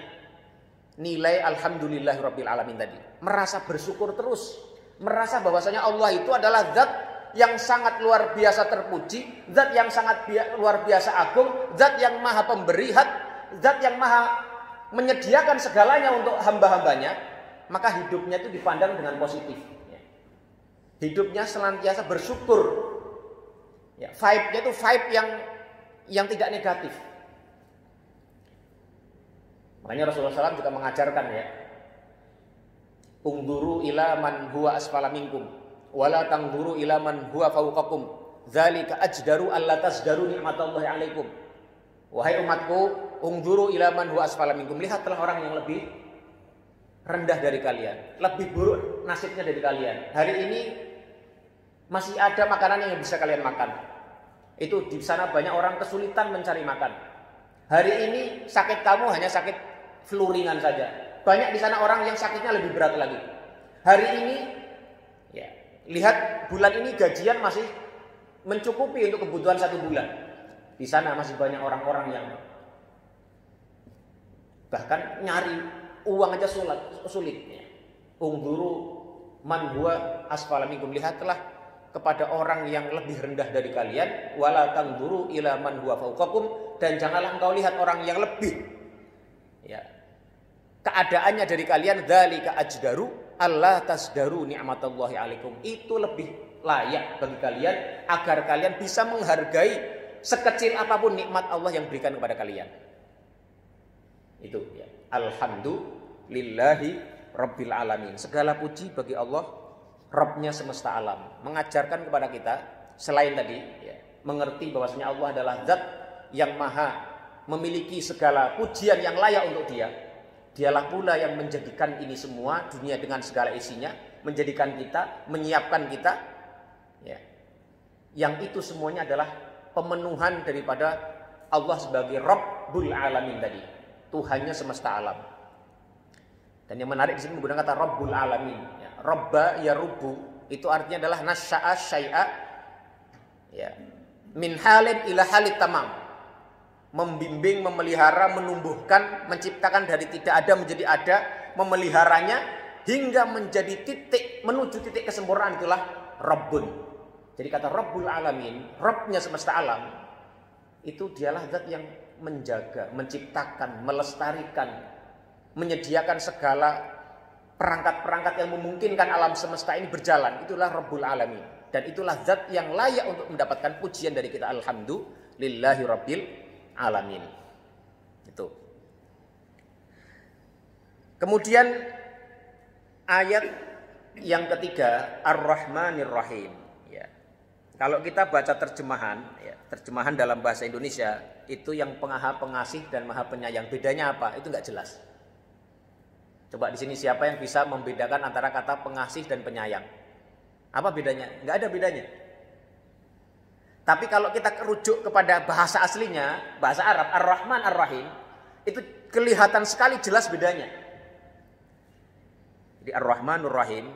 nilai alhamdulillahirabbil alamin tadi. Merasa bersyukur terus, merasa bahwasanya Allah itu adalah zat yang sangat luar biasa terpuji, zat yang sangat luar biasa agung, zat yang maha pemberi, zat yang maha menyediakan segalanya untuk hamba-hambanya. Maka hidupnya itu dipandang dengan positif. Hidupnya senantiasa bersyukur. Ya, vibe-nya itu vibe yang tidak negatif. Makanya Rasulullah SAW juga mengajarkan ya, ungduru ila man huwa asfala minkum wala tangduru ila man huwa fawqakum dzalika ajdaru alla tasdaru ni'matallahi alaikum. Wahai umatku, ungduru ila man huwa asfala minkum, lihatlah orang yang lebih rendah dari kalian, lebih buruk nasibnya dari kalian. Hari ini masih ada makanan yang bisa kalian makan. Itu di sana banyak orang kesulitan mencari makan. Hari ini sakit kamu hanya sakit flu ringan saja. Banyak di sana orang yang sakitnya lebih berat lagi. Hari ini ya, lihat bulan ini gajian masih mencukupi untuk kebutuhan 1 bulan. Di sana masih banyak orang-orang yang bahkan nyari uang aja sulit. Ungduru man huwa asfala minkum, lihatlah kepada orang yang lebih rendah dari kalian, wala tangduru ila man huwa fawqakum, dan janganlah engkau lihat orang yang lebih ya keadaannya dari kalian, dzalika ajdaru alla tasdaru ni'matallahi alaikum. Itu lebih layak bagi kalian agar kalian bisa menghargai sekecil apapun nikmat Allah yang berikan kepada kalian. Itu ya. Alhamdulillahi rabbil alamin. Segala puji bagi Allah, Rabbnya semesta alam. Mengajarkan kepada kita selain tadi ya, mengerti bahwasanya Allah adalah zat yang maha memiliki segala pujian yang layak untuk dia. Dialah pula yang menjadikan ini semua, dunia dengan segala isinya, menjadikan kita, menyiapkan kita ya. Yang itu semuanya adalah pemenuhan daripada Allah sebagai Rabbul alamin tadi, Tuhannya semesta alam. Dan yang menarik di sini menggunakan kata Rabbul alamin. Ya, Rabba ya rubu, itu artinya adalah nasya'a syai'a ya, min halin ila halit tamam. Membimbing, memelihara, menumbuhkan, menciptakan dari tidak ada menjadi ada, memeliharanya hingga menjadi titik, menuju titik kesempurnaan, itulah Rabbun. Jadi kata Rabbul alamin, Rabbnya semesta alam, itu dialah zat yang menjaga, menciptakan, melestarikan, menyediakan segala perangkat-perangkat yang memungkinkan alam semesta ini berjalan. Itulah Rabbul alamin, dan itulah zat yang layak untuk mendapatkan pujian dari kita. Alhamdulillahi rabbil alamin. Itu. Kemudian ayat yang ketiga, Ar-Rahmanir Rahim. Ya. Kalau kita baca terjemahan, ya, terjemahan dalam bahasa Indonesia itu yang Maha Pengasih dan Maha Penyayang. Bedanya apa? Itu nggak jelas. Coba di sini siapa yang bisa membedakan antara kata pengasih dan penyayang? Apa bedanya? Nggak ada bedanya. Tapi kalau kita rujuk kepada bahasa aslinya, bahasa Arab, Ar-Rahman Ar-Rahim, itu kelihatan sekali jelas bedanya. Jadi Ar-Rahman Ar-Rahim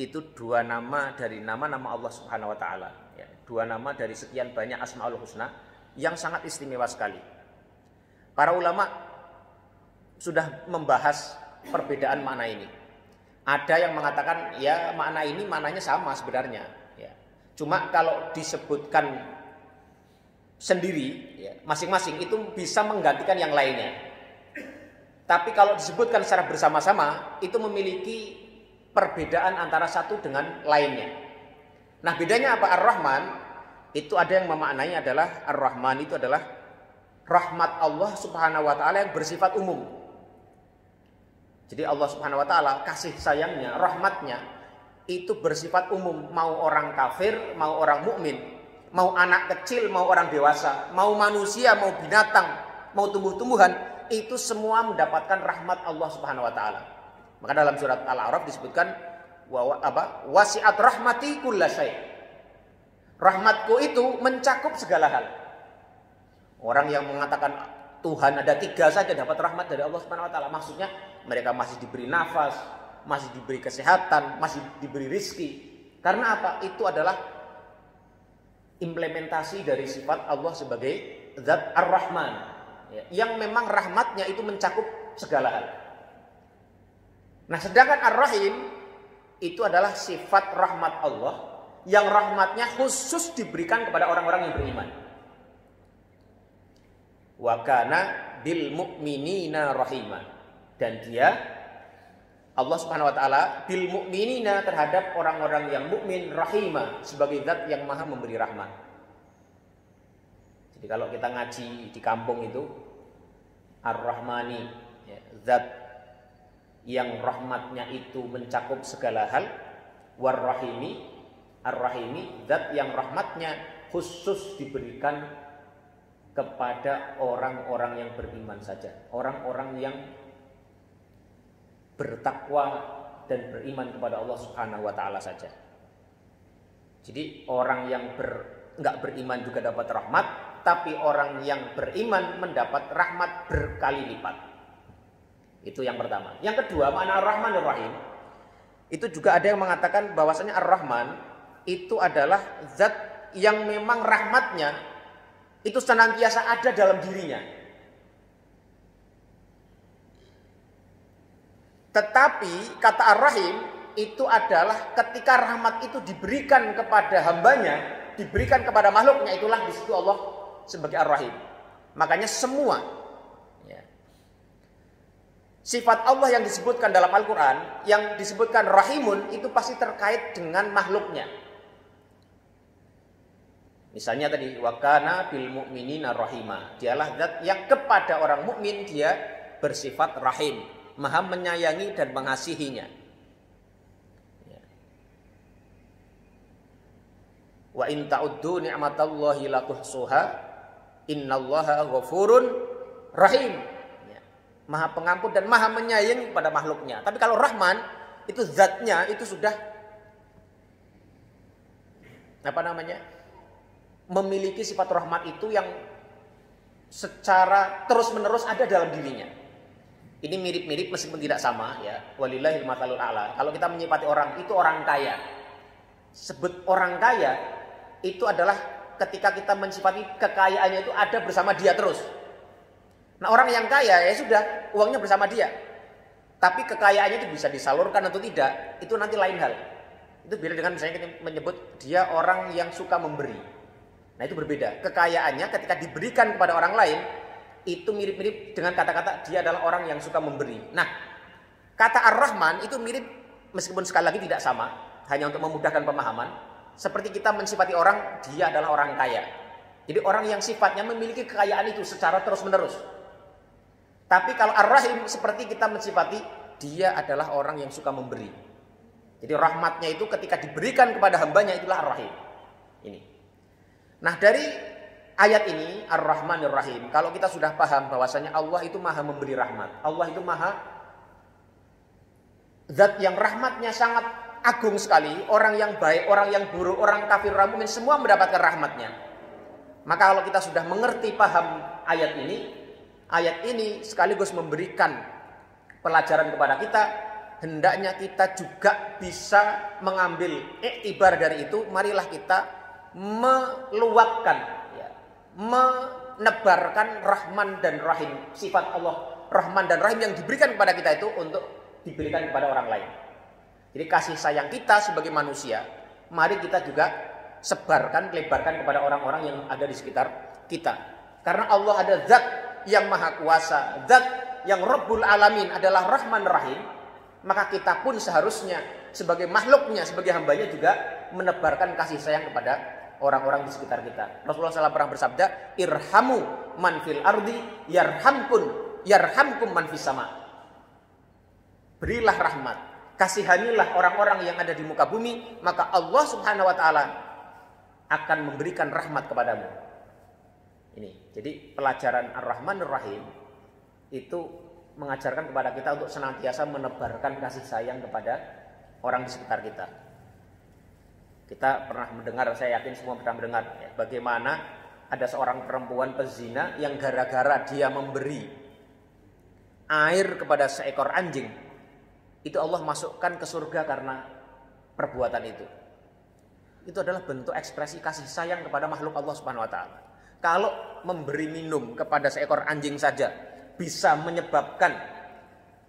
itu dua nama dari nama-nama Allah Subhanahu wa taala, ya, dua nama dari sekian banyak Asmaul Husna yang sangat istimewa sekali. Para ulama sudah membahas perbedaan makna ini. Ada yang mengatakan ya makna ini maknanya sama sebenarnya, ya. Cuma kalau disebutkan sendiri, ya, masing-masing itu bisa menggantikan yang lainnya. Tapi kalau disebutkan secara bersama-sama itu memiliki perbedaan antara satu dengan lainnya. Nah, bedanya apa? Ar-Rahman itu ada yang memaknai adalah Ar-Rahman itu adalah rahmat Allah Subhanahu wa taala yang bersifat umum. Jadi Allah Subhanahu wa taala kasih sayangnya, rahmatnya itu bersifat umum, mau orang kafir, mau orang mukmin, mau anak kecil, mau orang dewasa, mau manusia, mau binatang, mau tumbuh-tumbuhan, itu semua mendapatkan rahmat Allah Subhanahu wa taala. Maka dalam surat Al-A'raf disebutkan wasi'at rahmati kullasyai. Rahmatku itu mencakup segala hal. Orang yang mengatakan Tuhan ada 3 saja dapat rahmat dari Allah Subhanahu wa taala, maksudnya mereka masih diberi nafas, masih diberi kesehatan, masih diberi rizki. Karena apa? Itu adalah implementasi dari sifat Allah sebagai Zat Ar-Rahman, ya, yang memang rahmatnya itu mencakup segala hal. Nah, sedangkan Ar-Rahim itu adalah sifat rahmat Allah yang rahmatnya khusus diberikan kepada orang-orang yang beriman. Wa kana bil mu'minina rahima. Dan dia Allah Subhanahu wa taala bil mu'minina terhadap orang-orang yang mukmin rahima, sebagai zat yang maha memberi rahmat. Jadi kalau kita ngaji di kampung itu Ar-Rahmani, ya, zat yang rahmatnya itu mencakup segala hal, War-Rahimi, Ar-Rahimi, zat yang rahmatnya khusus diberikan kepada orang-orang yang beriman saja, orang-orang yang bertakwa dan beriman kepada Allah Subhanahu wa taala saja. Jadi orang yang enggak beriman juga dapat rahmat, tapi orang yang beriman mendapat rahmat berkali lipat. Itu yang pertama. Yang kedua, makna Ar-Rahman Ar-Rahim itu juga ada yang mengatakan bahwasanya Ar-Rahman itu adalah zat yang memang rahmatnya itu senantiasa ada dalam dirinya. Tetapi kata Ar-Rahim itu adalah ketika rahmat itu diberikan kepada hambanya, diberikan kepada makhluknya, itulah di situ Allah sebagai Ar-Rahim. Makanya semua, ya, sifat Allah yang disebutkan dalam Al-Quran, yang disebutkan Rahimun, itu pasti terkait dengan makhluknya. Misalnya tadi, wa kana bil mu'minina rahima. Dialah zat yang kepada orang mukmin dia bersifat rahim, maha menyayangi dan mengasihinya. Ya. Wa in ta'uddu ni'matallahi la tuhsuha, innallaha ghafurun rahim. Ya. Maha pengampun dan maha menyayangi pada makhluknya. Tapi kalau Rahman itu zatnya itu sudah memiliki sifat rahmat itu yang secara terus-menerus ada dalam dirinya. Ini mirip-mirip meskipun tidak sama, ya. Walillahil mathalul a'la. Kalau kita menyifati orang itu orang kaya. Sebut orang kaya itu adalah ketika kita mensifati kekayaannya itu ada bersama dia terus. Nah, orang yang kaya ya sudah, uangnya bersama dia. Tapi kekayaannya itu bisa disalurkan atau tidak, itu nanti lain hal. Itu beda dengan misalnya kita menyebut dia orang yang suka memberi. Nah, itu berbeda. Kekayaannya ketika diberikan kepada orang lain itu mirip-mirip dengan kata-kata dia adalah orang yang suka memberi. Nah, kata Ar-Rahman itu mirip meskipun sekali lagi tidak sama, hanya untuk memudahkan pemahaman. Seperti kita mensifati orang, dia adalah orang kaya. Jadi orang yang sifatnya memiliki kekayaan itu secara terus-menerus. Tapi kalau Ar-Rahim seperti kita mensifati dia adalah orang yang suka memberi. Jadi rahmatnya itu ketika diberikan kepada hambanya itulah Ar-Rahim. Ini. Nah, dari ayat ini Ar-Rahman Ar-Rahim, kalau kita sudah paham bahwasanya Allah itu maha memberi rahmat, Allah itu maha zat yang rahmatnya sangat agung sekali. Orang yang baik, orang yang buruk, orang kafir, orang mukmin semua mendapatkan rahmatnya. Maka kalau kita sudah mengerti paham ayat ini sekaligus memberikan pelajaran kepada kita, hendaknya kita juga bisa mengambil iktibar dari itu. Marilah kita meluapkan, ya, menebarkan Rahman dan Rahim, sifat Allah Rahman dan Rahim yang diberikan kepada kita itu untuk diberikan kepada orang lain. Jadi kasih sayang kita sebagai manusia, mari kita juga sebarkan, lebarkan kepada orang-orang yang ada di sekitar kita. Karena Allah ada zat yang maha kuasa, zat yang Rabbul Alamin adalah Rahman Rahim, maka kita pun seharusnya sebagai makhluknya, sebagai hambanya juga menebarkan kasih sayang kepada orang-orang di sekitar kita. Rasulullah SAW pernah bersabda, irhamu man fil ardi yarhamkum man fis sama. Berilah rahmat, kasihanilah orang-orang yang ada di muka bumi, maka Allah Subhanahu wa taala akan memberikan rahmat kepadamu. Ini. Jadi pelajaran Ar-Rahman Ar-Rahim itu mengajarkan kepada kita untuk senantiasa menebarkan kasih sayang kepada orang di sekitar kita. Kita pernah mendengar, saya yakin semua pernah mendengar, ya, bagaimana ada seorang perempuan pezina yang gara-gara dia memberi air kepada seekor anjing, itu Allah masukkan ke surga karena perbuatan itu. Itu adalah bentuk ekspresi kasih sayang kepada makhluk Allah Subhanahu wa taala. Kalau memberi minum kepada seekor anjing saja bisa menyebabkan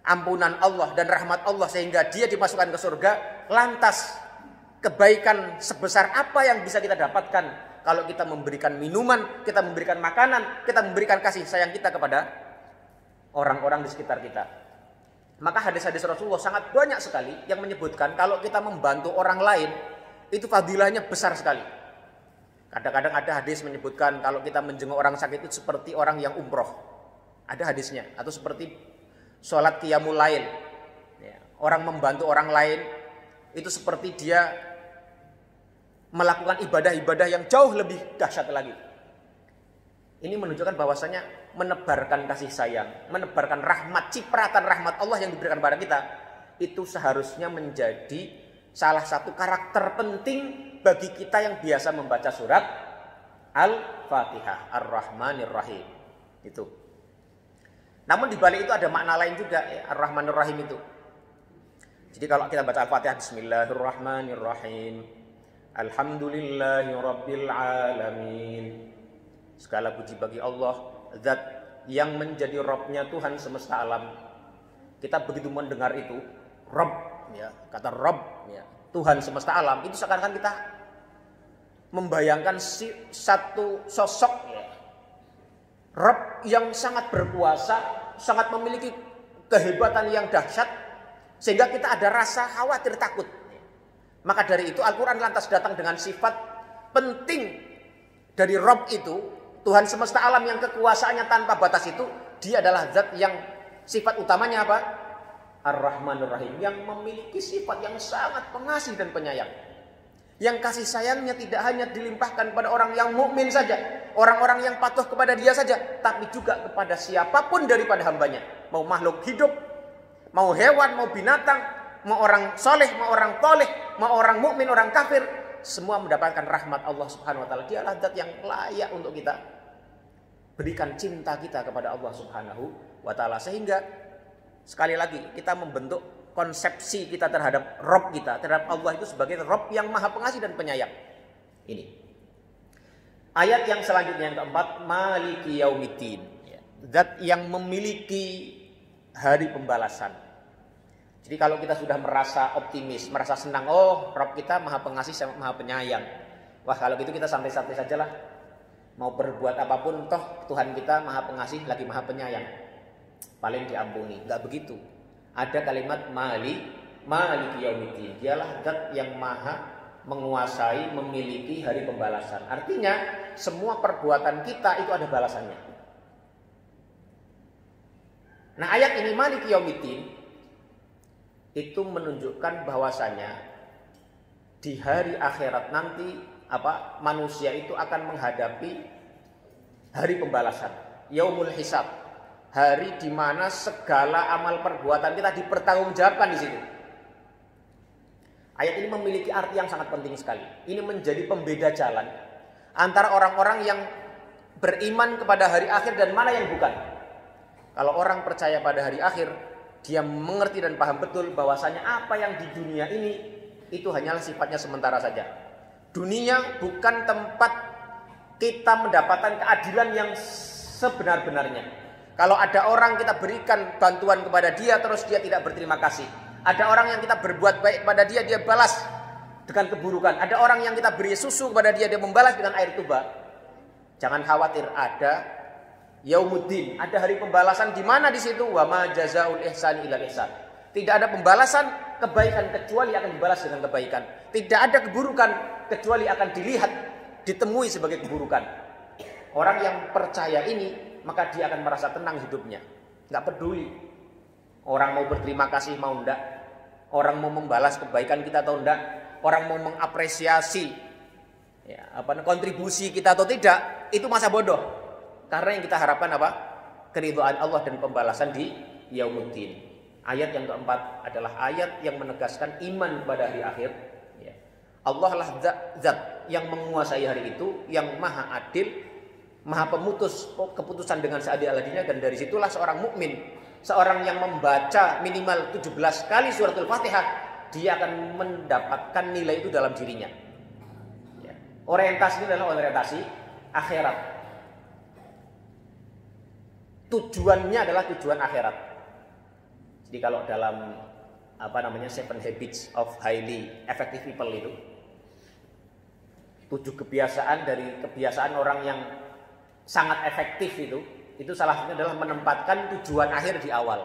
ampunan Allah dan rahmat Allah sehingga dia dimasukkan ke surga, lantas kebaikan sebesar apa yang bisa kita dapatkan kalau kita memberikan minuman, kita memberikan makanan, kita memberikan kasih sayang kita kepada orang-orang di sekitar kita. Maka hadis-hadis Rasulullah sangat banyak sekali yang menyebutkan kalau kita membantu orang lain itu fadilahnya besar sekali. Kadang-kadang ada hadis menyebutkan kalau kita menjenguk orang sakit itu seperti orang yang umroh. Ada hadisnya. Atau seperti sholat qiyamul lail. Ya, orang membantu orang lain itu seperti dia melakukan ibadah-ibadah yang jauh lebih dahsyat lagi. Ini menunjukkan bahwasanya menebarkan kasih sayang, menebarkan rahmat, cipratan rahmat Allah yang diberikan kepada kita, itu seharusnya menjadi salah satu karakter penting bagi kita yang biasa membaca surat Al-Fatihah, Ar-Rahmanir Rahim. Itu. Namun di balik itu ada makna lain juga, ya, Ar-Rahmanir Rahim itu. Jadi kalau kita baca Al-Fatihah, Bismillahirrahmanirrahim, Alhamdulillahirabbil alamin. Segala puji bagi Allah, zat yang menjadi Rabb-nya Tuhan semesta alam. Kita begitu mendengar itu, Rabb, ya, kata Rabb, ya, Tuhan semesta alam, itu seakan-akan kita membayangkan satu sosok, ya, Rabb yang sangat berkuasa, sangat memiliki kehebatan yang dahsyat, sehingga kita ada rasa khawatir, takut. Maka dari itu Al-Quran lantas datang dengan sifat penting dari Rabb itu, Tuhan semesta alam yang kekuasaannya tanpa batas itu, dia adalah zat yang sifat utamanya apa? Ar-Rahmanir Rahim, yang memiliki sifat yang sangat pengasih dan penyayang. Yang kasih sayangnya tidak hanya dilimpahkan kepada orang yang mukmin saja, orang-orang yang patuh kepada dia saja, tapi juga kepada siapapun daripada hambanya. Mau makhluk hidup, mau hewan, mau binatang, mau orang soleh, mau orang toleh, mau orang mukmin, orang kafir, semua mendapatkan rahmat Allah Subhanahu wa taala. Dialah zat yang layak untuk kita berikan cinta kita kepada Allah Subhanahu wa taala, sehingga sekali lagi kita membentuk konsepsi kita terhadap Rabb kita, terhadap Allah itu sebagai Rabb yang maha pengasih dan penyayang. Ini. Ayat yang selanjutnya yang keempat, Maliki Yaumiddin, zat yang memiliki hari pembalasan. Jadi kalau kita sudah merasa optimis, merasa senang, oh Rabb kita maha pengasih, maha penyayang. Wah, kalau gitu kita santai-santai sajalah. Mau berbuat apapun, toh Tuhan kita maha pengasih lagi maha penyayang, paling diampuni. Enggak begitu. Ada kalimat Maliki Yaumiddin. Dialah zat yang maha menguasai, memiliki hari pembalasan. Artinya semua perbuatan kita itu ada balasannya. Nah, ayat ini Maliki Yaumiddin itu menunjukkan bahwasanya di hari akhirat nanti manusia itu akan menghadapi hari pembalasan, Yaumul Hisab, hari di mana segala amal perbuatan kita dipertanggungjawabkan di situ. Ayat ini memiliki arti yang sangat penting sekali. Ini menjadi pembeda jalan antara orang-orang yang beriman kepada hari akhir dan mana yang bukan. Kalau orang percaya pada hari akhir, dia mengerti dan paham betul bahwasanya apa yang di dunia ini itu hanyalah sifatnya sementara saja. Dunia bukan tempat kita mendapatkan keadilan yang sebenar-benarnya. Kalau ada orang kita berikan bantuan kepada dia terus dia tidak berterima kasih. Ada orang yang kita berbuat baik kepada dia, dia balas dengan keburukan. Ada orang yang kita beri susu kepada dia, dia membalas dengan air tuba. Jangan khawatir, ada Yaumuddin, ada hari pembalasan. Di mana di situ? Wa ma jazaul ihsan illa ihsan. Tidak ada pembalasan kebaikan kecuali akan dibalas dengan kebaikan. Tidak ada keburukan kecuali akan dilihat, ditemui sebagai keburukan. Orang yang percaya ini, maka dia akan merasa tenang hidupnya. Nggak peduli orang mau berterima kasih mau enggak, orang mau membalas kebaikan kita atau enggak, orang mau mengapresiasi kontribusi kita atau tidak, itu masa bodoh. Karena yang kita harapkan apa? Keridhaan Allah dan pembalasan di Yaumuddin. Ayat yang keempat adalah ayat yang menegaskan iman kepada hari akhir. Allah lah zat yang menguasai hari itu, yang maha adil, maha pemutus keputusan dengan seadil-adilnya. Dan dari situlah seorang mukmin, seorang yang membaca minimal 17 kali suratul Fatihah, dia akan mendapatkan nilai itu dalam dirinya. Orientasi ini adalah orientasi akhirat. Tujuannya adalah tujuan akhirat. Jadi kalau dalam Seven Habits of Highly Effective People itu, 7 kebiasaan dari kebiasaan orang yang sangat efektif itu salah satunya adalah menempatkan tujuan akhir di awal.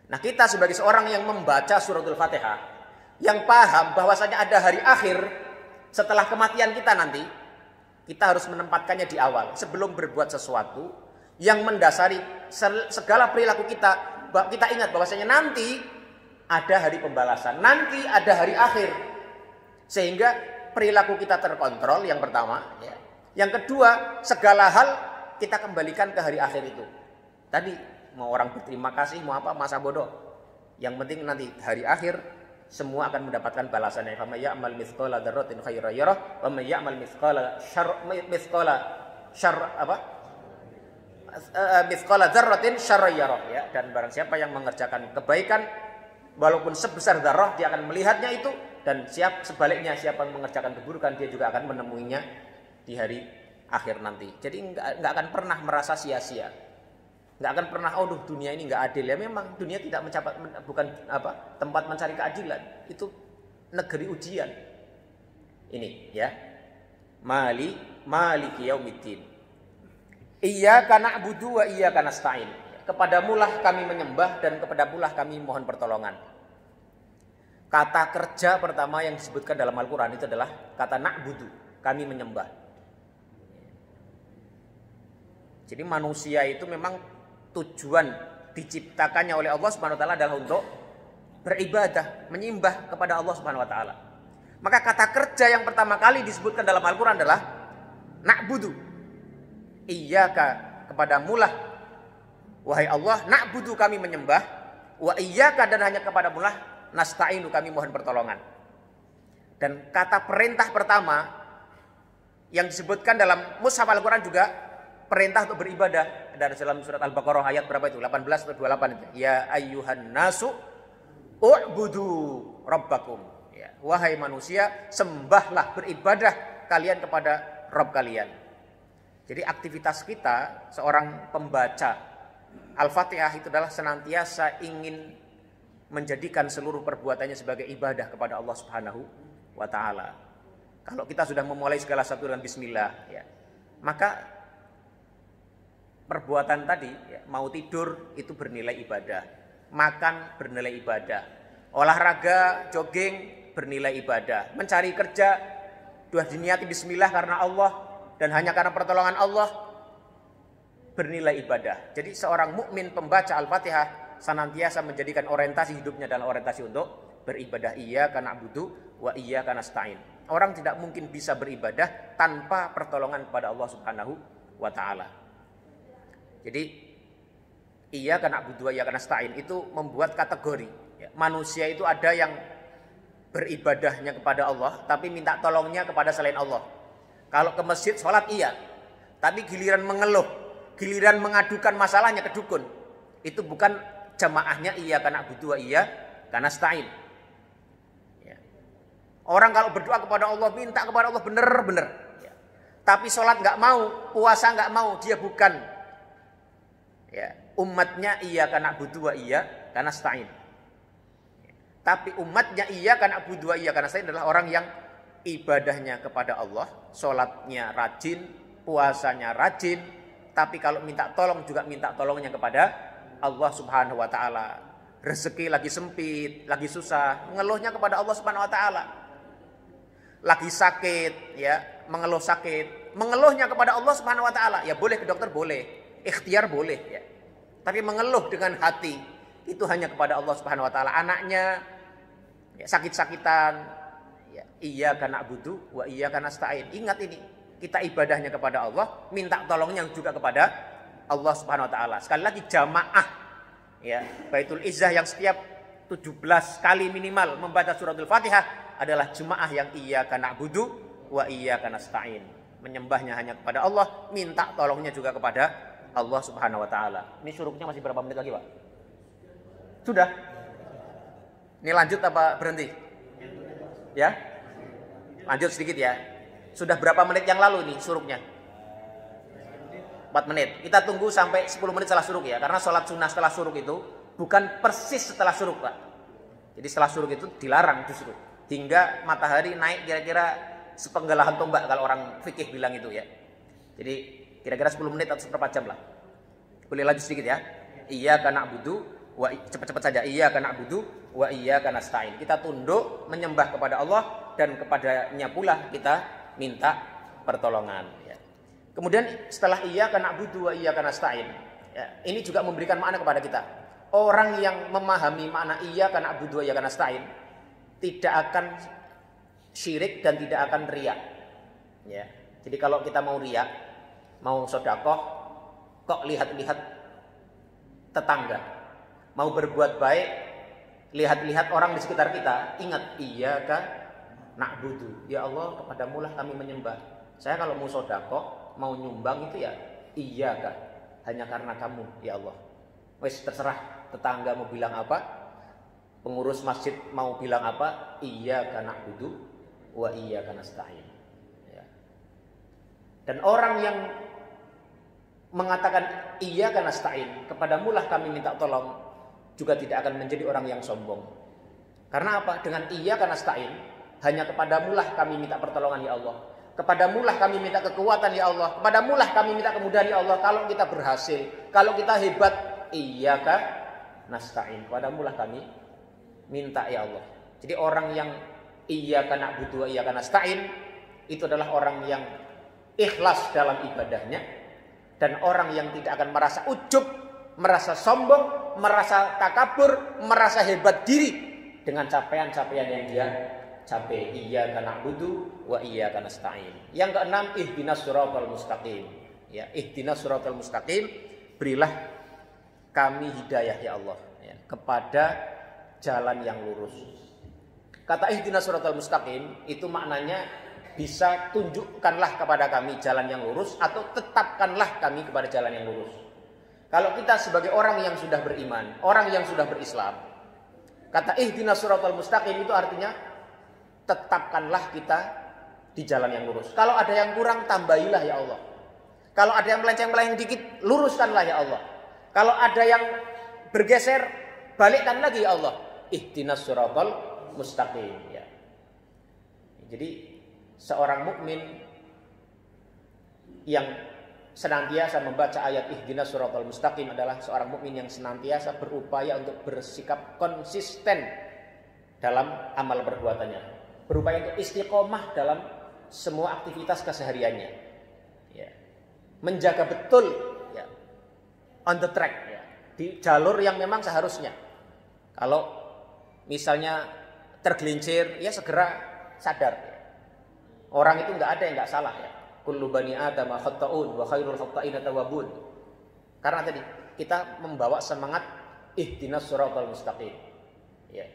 Nah, kita sebagai seorang yang membaca suratul Fatihah, yang paham bahwasanya ada hari akhir setelah kematian kita nanti, kita harus menempatkannya di awal sebelum berbuat sesuatu yang mendasari segala perilaku kita. Kita ingat bahwasanya nanti ada hari pembalasan, nanti ada hari akhir, sehingga perilaku kita terkontrol yang pertama. Yang kedua, segala hal kita kembalikan ke hari akhir itu. Tadi mau orang berterima kasih, mau apa, masa bodoh. Yang penting nanti hari akhir semua akan mendapatkan balasannya. Fa may ya'mal mithqala dzarratin khairan yarah wa may ya'mal mithqala dzarratin syarran yarah. Dan barang siapa yang mengerjakan kebaikan walaupun sebesar dzarrah, dia akan melihatnya itu. Dan sebaliknya siapa yang mengerjakan keburukan, dia juga akan menemuinya di hari akhir nanti. Jadi nggak akan pernah merasa sia-sia, nggak akan pernah dunia ini nggak adil. Ya memang dunia tidak bukan tempat mencari keadilan, itu negeri ujian. Ini ya, maliki yaumiddin. Iyyaka na'budu wa iyyaka nasta'in. Kepadamulah kami menyembah dan kepadamulah kami mohon pertolongan. Kata kerja pertama yang disebutkan dalam Al-Quran itu adalah kata na'budu, kami menyembah. Jadi manusia itu memang tujuan diciptakannya oleh Allah Subhanahu wa taala adalah untuk beribadah, menyembah kepada Allah Subhanahu wa taala. Maka kata kerja yang pertama kali disebutkan dalam Al-Quran adalah na'budu. Iyyaka, kepadamulah wahai Allah, na'budu kami menyembah, wa iyyaka dan hanya kepadamulah nasta'inu kami mohon pertolongan. Dan kata perintah pertama yang disebutkan dalam mushaf Al-Quran juga perintah untuk beribadah. Dari dalam surat Al-Baqarah ayat berapa itu? 18 atau 28 itu. Ya ayyuhan nasu u'budu rabbakum. Ya, wahai manusia, sembahlah, beribadah kalian kepada Rabb kalian. Jadi aktivitas kita seorang pembaca Al-Fatihah itu adalah senantiasa ingin menjadikan seluruh perbuatannya sebagai ibadah kepada Allah Subhanahu wa taala. Kalau kita sudah memulai segala sesuatu dengan bismillah, maka perbuatan tadi, mau tidur itu bernilai ibadah, makan bernilai ibadah, olahraga, jogging bernilai ibadah, mencari kerja sudah diniati bismillah karena Allah dan hanya karena pertolongan Allah, bernilai ibadah. Jadi seorang mukmin pembaca Al-Fatihah senantiasa menjadikan orientasi hidupnya adalah orientasi untuk beribadah. Iyyaka na'budu wa iyyaka nasta'in. Orang tidak mungkin bisa beribadah tanpa pertolongan kepada Allah Subhanahu wa taala. Jadi iyyaka na'budu wa iyyaka nasta'in itu membuat kategori. Manusia itu ada yang beribadahnya kepada Allah tapi minta tolongnya kepada selain Allah. Kalau ke masjid sholat iya, Tapi giliran mengeluh, giliran mengadukan masalahnya ke dukun, itu bukan jamaahnya iyyaka na'budu wa iyyaka nasta'in. Ya. Orang kalau berdoa kepada Allah, minta kepada Allah benar-benar. Ya. Tapi sholat nggak mau, puasa nggak mau, dia bukan ya, umatnya iyyaka na'budu wa iyyaka nasta'in. Ya. Tapi umatnya iyyaka na'budu wa iyyaka nasta'in adalah orang yang ibadahnya kepada Allah, sholatnya rajin, puasanya rajin, tapi kalau minta tolong juga minta tolongnya kepada Allah Subhanahu wa taala. Rezeki lagi sempit, lagi susah, mengeluhnya kepada Allah Subhanahu wa taala. Lagi sakit, ya, mengeluh sakit, mengeluhnya kepada Allah Subhanahu wa taala. Ya boleh ke dokter boleh, ikhtiar boleh, ya. Tapi mengeluh dengan hati itu hanya kepada Allah Subhanahu wa taala. Anaknya ya, sakit-sakitan, ya, iyyaka na'budu wa iyyaka nasta'in. Ingat ini, kita ibadahnya kepada Allah, minta tolongnya juga kepada Allah Subhanahu wa taala. Sekali lagi jamaah ya, Baitul Izzah yang setiap 17 kali minimal membaca suratul Fatihah adalah jemaah yang iyyaka na'budu wa iyyaka nasta'in. Menyembahnya hanya kepada Allah, minta tolongnya juga kepada Allah Subhanahu wa taala. Ini syuruknya masih berapa menit lagi, Pak? Sudah? Ini lanjut apa berhenti? Ya? Lanjut sedikit ya. Sudah berapa menit yang lalu ini suruknya? 4 menit. Kita tunggu sampai 10 menit setelah suruk ya. Karena sholat sunnah setelah suruk itu bukan persis setelah suruk, Pak. Jadi setelah suruk itu dilarang justru. Hingga matahari naik kira-kira sepenggelahan tombak kalau orang fikih bilang itu ya. Jadi kira-kira 10 menit atau seperempat jam lah. Boleh lanjut sedikit ya. Iyyaka na'budu wa cepat-cepat saja. Iyyaka na'budu wa iyyaka nasta'in. Kita tunduk menyembah kepada Allah dan kepadanya pula kita minta pertolongan ya. Kemudian setelah iyyaka na'budu wa iyyaka nasta'in ya, ini juga memberikan makna kepada kita. Orang yang memahami makna iyyaka na'budu wa iyyaka nasta'in tidak akan syirik dan tidak akan riya ya. Jadi kalau kita mau riya, mau sedekah, kok lihat-lihat tetangga, mau berbuat baik, lihat-lihat orang di sekitar kita, ingat iyyaka na'budu, ya Allah kepadamu lah kami menyembah. Saya kalau mau sedekah, mau nyumbang itu ya iyyaka, hanya karena kamu ya Allah. Wes terserah tetangga mau bilang apa, pengurus masjid mau bilang apa, iyyaka na'budu wa iyyaka nasta'in ya. Dan orang yang mengatakan iyyaka nasta'in, kepadamu lah kami minta tolong, juga tidak akan menjadi orang yang sombong. Karena apa? Dengan iyyaka nasta'in, hanya kepadamulah kami minta pertolongan ya Allah. Kepadamulah kami minta kekuatan ya Allah. Kepadamulah kami minta kemudahan ya Allah. Kalau kita berhasil, kalau kita hebat, iyyaka nasta'in, kepadamulah kami minta ya Allah. Jadi orang yang iyyaka na'budu wa iyyaka nasta'in itu adalah orang yang ikhlas dalam ibadahnya, dan orang yang tidak akan merasa ujub, merasa sombong, merasa takabur, merasa hebat diri dengan capaian-capaian yang dia capai. Iyyaka na'budu wa iyyaka nasta'in. Yang keenam, ihdinas siratal mustaqim. Ya, ihdinas siratal mustaqim, berilah kami hidayah ya Allah ya, kepada jalan yang lurus. Kata ihdinas siratal mustaqim itu maknanya bisa tunjukkanlah kepada kami jalan yang lurus, atau tetapkanlah kami kepada jalan yang lurus. Kalau kita sebagai orang yang sudah beriman, orang yang sudah berislam, kata ihdinas siratal mustaqim itu artinya tetapkanlah kita di jalan yang lurus. Kalau ada yang kurang, tambahilah ya Allah. Kalau ada yang melenceng-melenceng dikit, luruskanlah ya Allah. Kalau ada yang bergeser, balikkan lagi ya Allah. Ihdinas siratal mustaqim ya. Jadi seorang mukmin yang senantiasa membaca ayat ihdinas siratal mustaqim adalah seorang mukmin yang senantiasa berupaya untuk bersikap konsisten dalam amal perbuatannya, berupaya untuk istiqomah dalam semua aktivitas kesehariannya ya. Menjaga betul ya, on the track ya, di jalur yang memang seharusnya. Kalau misalnya tergelincir, ya segera sadar ya. Orang itu nggak ada yang nggak salah ya. Kullu bani Adam khata'un wa khairul khata'ina tawwabun. Karena tadi kita membawa semangat ihdinas siratal mustaqim. Ya.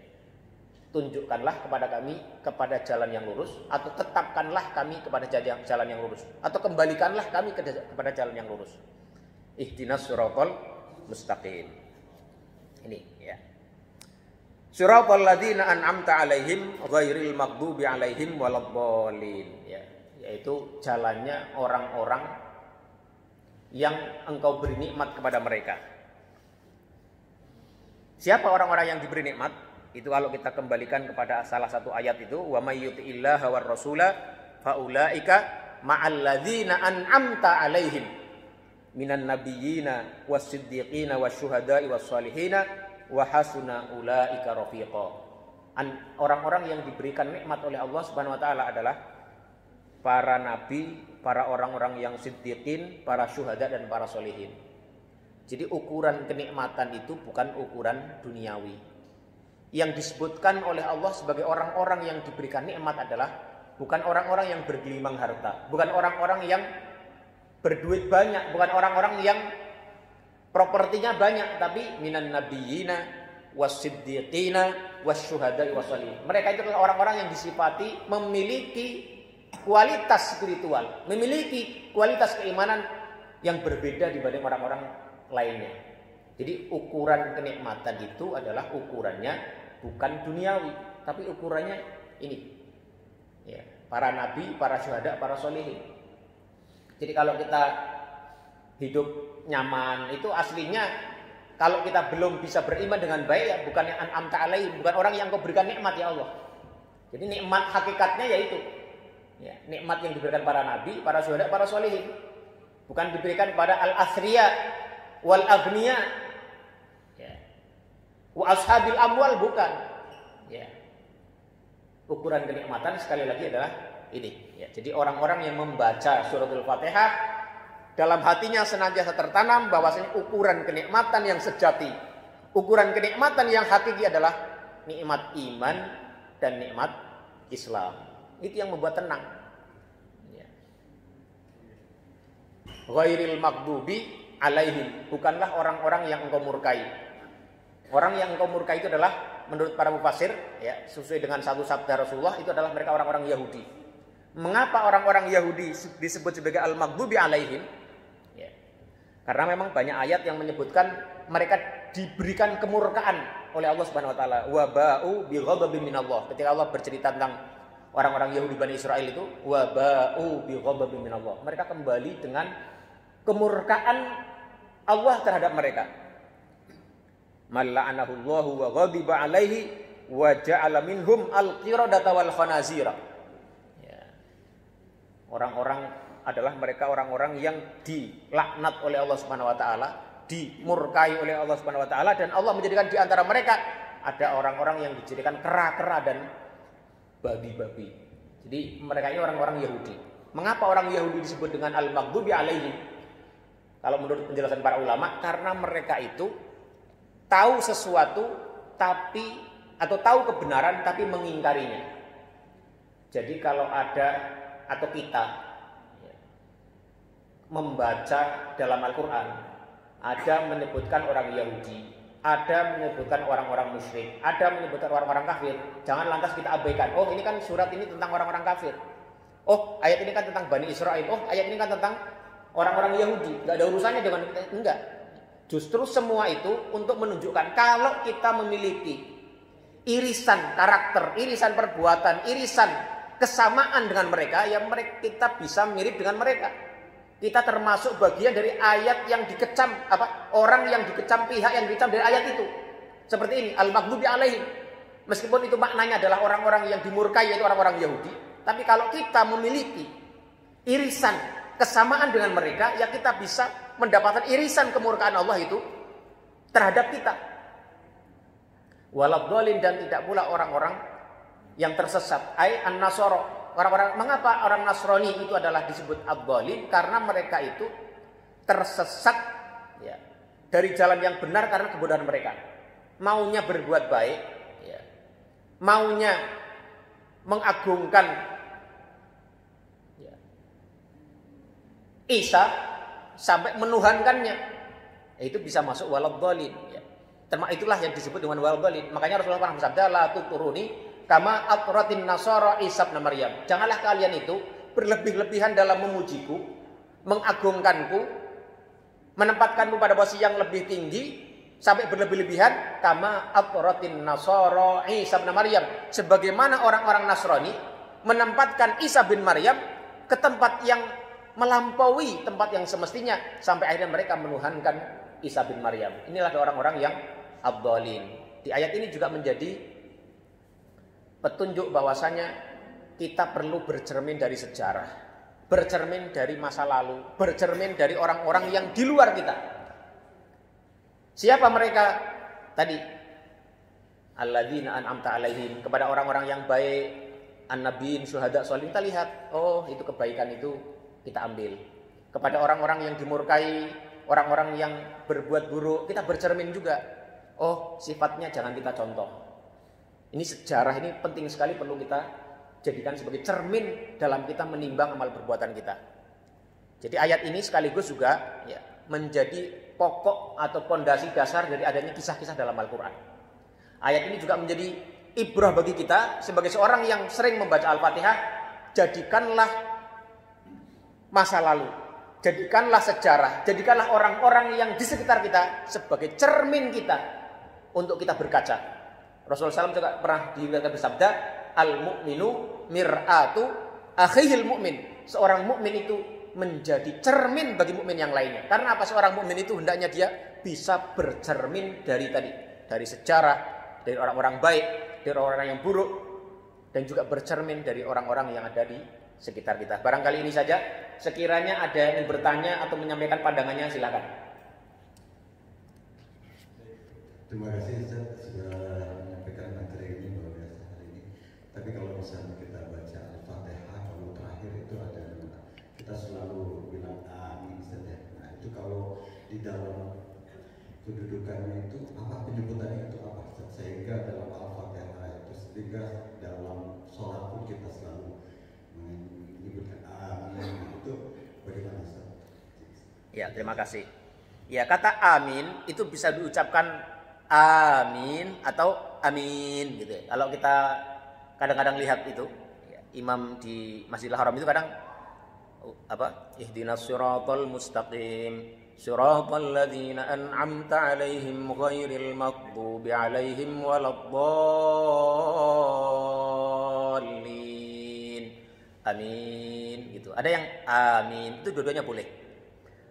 tunjukkanlah kepada kami kepada jalan yang lurus, atau tetapkanlah kami kepada jalan yang lurus, atau kembalikanlah kami kepada jalan yang lurus. Ihdinas siratal mustaqim. Ini ya. Siratal ladzina an'amta 'alaihim ghairil maghdubi 'alaihim waladdallin, ya, yaitu jalannya orang-orang yang engkau beri nikmat kepada mereka. Siapa orang-orang yang diberi nikmat? Itu kalau kita kembalikan kepada salah satu ayat itu, wa may yuti'illaha war rasula faulaika ma'al ladzina an'amta 'alaihim minan nabiyyina was-siddiqina wasyuhada'i was-salihina wa hasuna ulaika rafiqa. Orang-orang yang diberikan nikmat oleh Allah Subhanahu wa taala adalah para nabi, para orang-orang yang siddiqin, para syuhada dan para solihin. Jadi ukuran kenikmatan itu bukan ukuran duniawi. Yang disebutkan oleh Allah sebagai orang-orang yang diberikan nikmat adalah bukan orang-orang yang bergelimang harta, bukan orang-orang yang berduit banyak, bukan orang-orang yang propertinya banyak, tapi minan nabiyina wasiddiqina wasyuhada'i wassalihin. Mereka itu adalah orang-orang yang disifati memiliki kualitas spiritual, memiliki kualitas keimanan yang berbeda dibanding orang-orang lainnya. Jadi ukuran kenikmatan itu adalah ukurannya bukan duniawi, tapi ukurannya ini. Ya, para nabi, para syuhada, para solihin. Jadi kalau kita hidup nyaman itu aslinya, kalau kita belum bisa beriman dengan baik, ya bukan yang an'amta 'alaihim, bukan orang yang kau berikan nikmat ya Allah. Jadi nikmat hakikatnya yaitu ya, nikmat yang diberikan para nabi, para syuhada, para solihin. Bukan diberikan pada al-asriya wal aghniya, ya, wa ashabil amwal, bukan. Ya. Ukuran kenikmatan sekali lagi adalah ini. Ya. Jadi orang-orang yang membaca suratul Fatihah dalam hatinya senantiasa tertanam bahwasanya ukuran kenikmatan yang sejati, ukuran kenikmatan yang hakiki adalah nikmat iman dan nikmat Islam. Itu yang membuat tenang. Ya. Ghairil maghdubi 'alaihim, bukanlah orang-orang yang engkau murkai. Orang yang engkau murkai itu adalah menurut para mufasir, ya, sesuai dengan satu sabda Rasulullah, itu adalah mereka orang-orang Yahudi. Mengapa orang-orang Yahudi disebut sebagai al-maghdubi 'alaihim? Ya. Karena memang banyak ayat yang menyebutkan mereka diberikan kemurkaan oleh Allah Subhanahu wa taala. Wa ba'u bi ghadabin minallah. Ketika Allah bercerita tentang orang-orang Yahudi Bani Israel itu, wa ba'u bi ghadabin minallah. Mereka kembali dengan kemurkaan Allah terhadap mereka. Malla'anahullahu wa ghadiba 'alaihi wa ja'ala minhum al-qiradata wal khanazira. Ya. Orang-orang adalah mereka orang-orang yang dilaknat oleh Allah Subhanahu wa taala, dimurkai oleh Allah Subhanahu wa taala, dan Allah menjadikan di antara mereka ada orang-orang yang dijadikan kera-kera dan babi-babi. Jadi mereka ini orang-orang Yahudi. Mengapa orang Yahudi disebut dengan al-maghdubi 'alaihim? Kalau menurut penjelasan para ulama, karena mereka itu tahu sesuatu atau tahu kebenaran tapi mengingkarinya. Jadi kalau ada atau kita ya, membaca dalam Al-Quran, ada menyebutkan orang Yahudi, ada menyebutkan orang-orang musyrik, ada menyebutkan orang-orang kafir, jangan lantas kita abaikan. Oh, ini kan surat ini tentang orang-orang kafir. Oh, ayat ini kan tentang Bani Israel. Oh, ayat ini kan tentang orang-orang Yahudi. Gak ada urusannya dengan kita. Enggak. Justru semua itu untuk menunjukkan kalau kita memiliki irisan karakter, irisan perbuatan, irisan kesamaan dengan mereka, ya kita bisa mirip dengan mereka. Kita termasuk bagian dari ayat yang dikecam, orang yang dikecam, pihak yang dikecam dari ayat itu. Seperti ini, al-maghdubi 'alaihim. Meskipun itu maknanya adalah orang-orang yang dimurkai, yaitu orang-orang Yahudi, tapi kalau kita memiliki irisan kesamaan dengan mereka, ya kita bisa mendapatkan irisan kemurkaan Allah itu terhadap kita. Waladhdallin, dan tidak pula orang-orang yang tersesat. Ai an-nasara. Orang-orang, mengapa orang Nasrani itu adalah disebut ad-dhalin? Karena mereka itu tersesat ya, dari jalan yang benar karena kebodohan mereka. Maunya berbuat baik, ya, maunya mengagungkan ya, Isa sampai menuhankannya, itu bisa masuk waladhdallin. Ya. Itulah yang disebut dengan wal dhalin. Makanya Rasulullah pernah bersabda, la tuturuni kama atratin nasara Isa bin Maryam. Janganlah kalian itu berlebih-lebihan dalam memujiku, mengagungkanku, menempatkanku pada posisi yang lebih tinggi sampai berlebih-lebihan kama atratin nasara Isa bin Maryam. Sebagaimana orang-orang Nasrani menempatkan Isa bin Maryam ke tempat yang melampaui tempat yang semestinya sampai akhirnya mereka menuhankan Isa bin Maryam. Inilah orang-orang yang ad-dhalin. Di ayat ini juga menjadi petunjuk bahwasanya kita perlu bercermin dari sejarah, bercermin dari masa lalu, bercermin dari orang-orang yang di luar kita. Siapa mereka tadi? Alladzina an'amta alaihim, kepada orang-orang yang baik, an-nabiyyin, syuhada, sholihin. Kita lihat, oh itu kebaikan itu kita ambil. Kepada orang-orang yang dimurkai, orang-orang yang berbuat buruk, kita bercermin juga. Oh, sifatnya jangan kita contoh. Ini sejarah ini penting sekali, perlu kita jadikan sebagai cermin dalam kita menimbang amal perbuatan kita. Jadi ayat ini sekaligus juga ya, menjadi pokok atau pondasi dasar dari adanya kisah-kisah dalam Al-Quran. Ayat ini juga menjadi ibrah bagi kita sebagai seorang yang sering membaca Al-Fatihah. Jadikanlah masa lalu, jadikanlah sejarah, jadikanlah orang-orang yang di sekitar kita sebagai cermin kita untuk kita berkaca. Rasulullah SAW juga pernah diriwayatkan bersabda, al-mu'minu mir'atu akhihil mu'min. Seorang mukmin itu menjadi cermin bagi mukmin yang lainnya. Karena apa? Seorang mukmin itu hendaknya dia bisa bercermin dari sejarah, dari orang-orang baik, dari orang-orang yang buruk, dan juga bercermin dari orang-orang yang ada di sekitar kita. Barangkali ini saja. Sekiranya ada yang bertanya atau menyampaikan pandangannya, silakan. Terima kasih Ustaz sudah menyampaikan materi ini luar biasa hari ini. Tapi kalau misalnya kita baca Al-Fatihah, kalau terakhir itu ada kita selalu bilang amin saja. Nah itu kalau di dalam kedudukannya itu apa, penyebutannya itu apa Ustaz? Sehingga dalam Al-Fatihah itu sehingga dalam sholat pun kita selalu menyebutkan amin. Itu bagaimana Ustaz? Ya, terima kasih. Ya, kata amin itu bisa diucapkan amin atau amin gitu ya. Kalau kita kadang-kadang lihat itu ya, imam di Masjidil Haram itu kadang apa? Ihdinas siratal mustaqim, siratal ladzina an'amta 'alaihim ghairil maghdubi 'alaihim waladdallin. Amin gitu. Ada yang amin, itu dua-duanya boleh.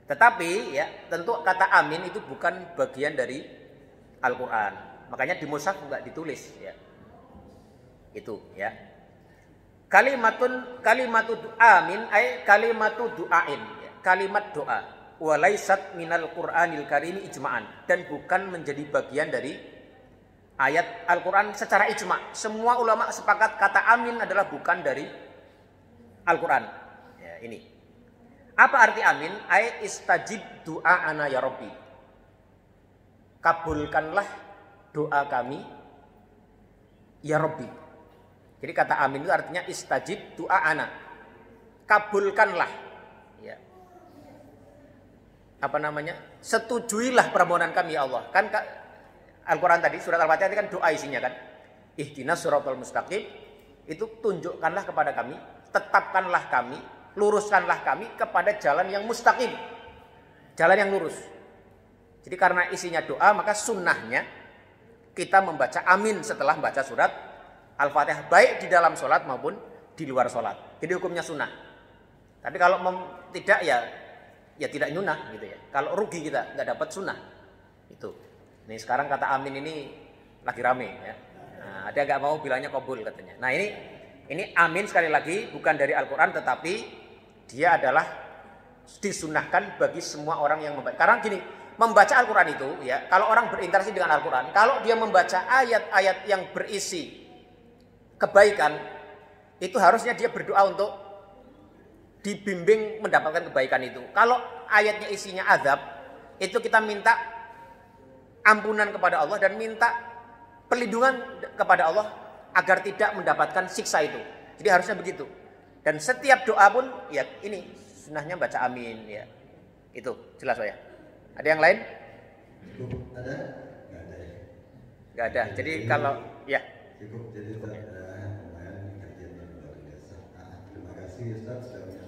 Tetapi ya, tentu kata amin itu bukan bagian dari Al-Quran. Makanya di mushaf enggak ditulis ya. Itu ya. Kalimatu amin ay kalimatu du'ain ya. Kalimat doa. Walaisat minal Qur'anil karim ijma'an, dan bukan menjadi bagian dari ayat Al-Quran secara ijma'. Semua ulama sepakat kata amin adalah bukan dari Al-Quran. Ya, ini. Apa arti amin? Ay istajib du'a'ana ya Rabbi. Kabulkanlah doa kami ya Rabbi. Jadi kata amin itu artinya istajib du'a'ana. Kabulkanlah ya. Apa namanya? Setujuilah permohonan kami ya Allah. Kan Al-Quran tadi surat Al-Fatihah itu kan doa isinya kan. Ihdinas siratal mustaqim, itu tunjukkanlah kepada kami, tetapkanlah kami, luruskanlah kami kepada jalan yang mustaqim. Jalan yang lurus. Jadi karena isinya doa, maka sunnahnya kita membaca amin setelah membaca surat Al-Fatihah, baik di dalam sholat maupun di luar sholat. Jadi hukumnya sunnah. Tapi kalau tidak ya tidak sunnah gitu ya. Kalau rugi kita nggak dapat sunnah. Itu. Nih sekarang kata amin ini lagi rame ya. Nah, ada nggak mau bilangnya qabul katanya. Nah ini amin sekali lagi bukan dari Al-Quran, tetapi dia adalah disunnahkan bagi semua orang yang membaca. Karena gini, membaca Al-Quran itu ya, kalau orang berinteraksi dengan Al-Quran, kalau dia membaca ayat-ayat yang berisi kebaikan, itu harusnya dia berdoa untuk dibimbing mendapatkan kebaikan itu. Kalau ayatnya isinya azab, itu kita minta ampunan kepada Allah dan minta perlindungan kepada Allah agar tidak mendapatkan siksa itu. Jadi harusnya begitu. Dan setiap doa pun ya ini sunnahnya baca amin ya. Itu jelas ya. Ada yang lain? Ada? Nggak ada ya. nggak ada. Jadi kalau ya cukup, jadi Ustaz, lumayan kajiannya luar biasa. Terima kasih Ustaz sudah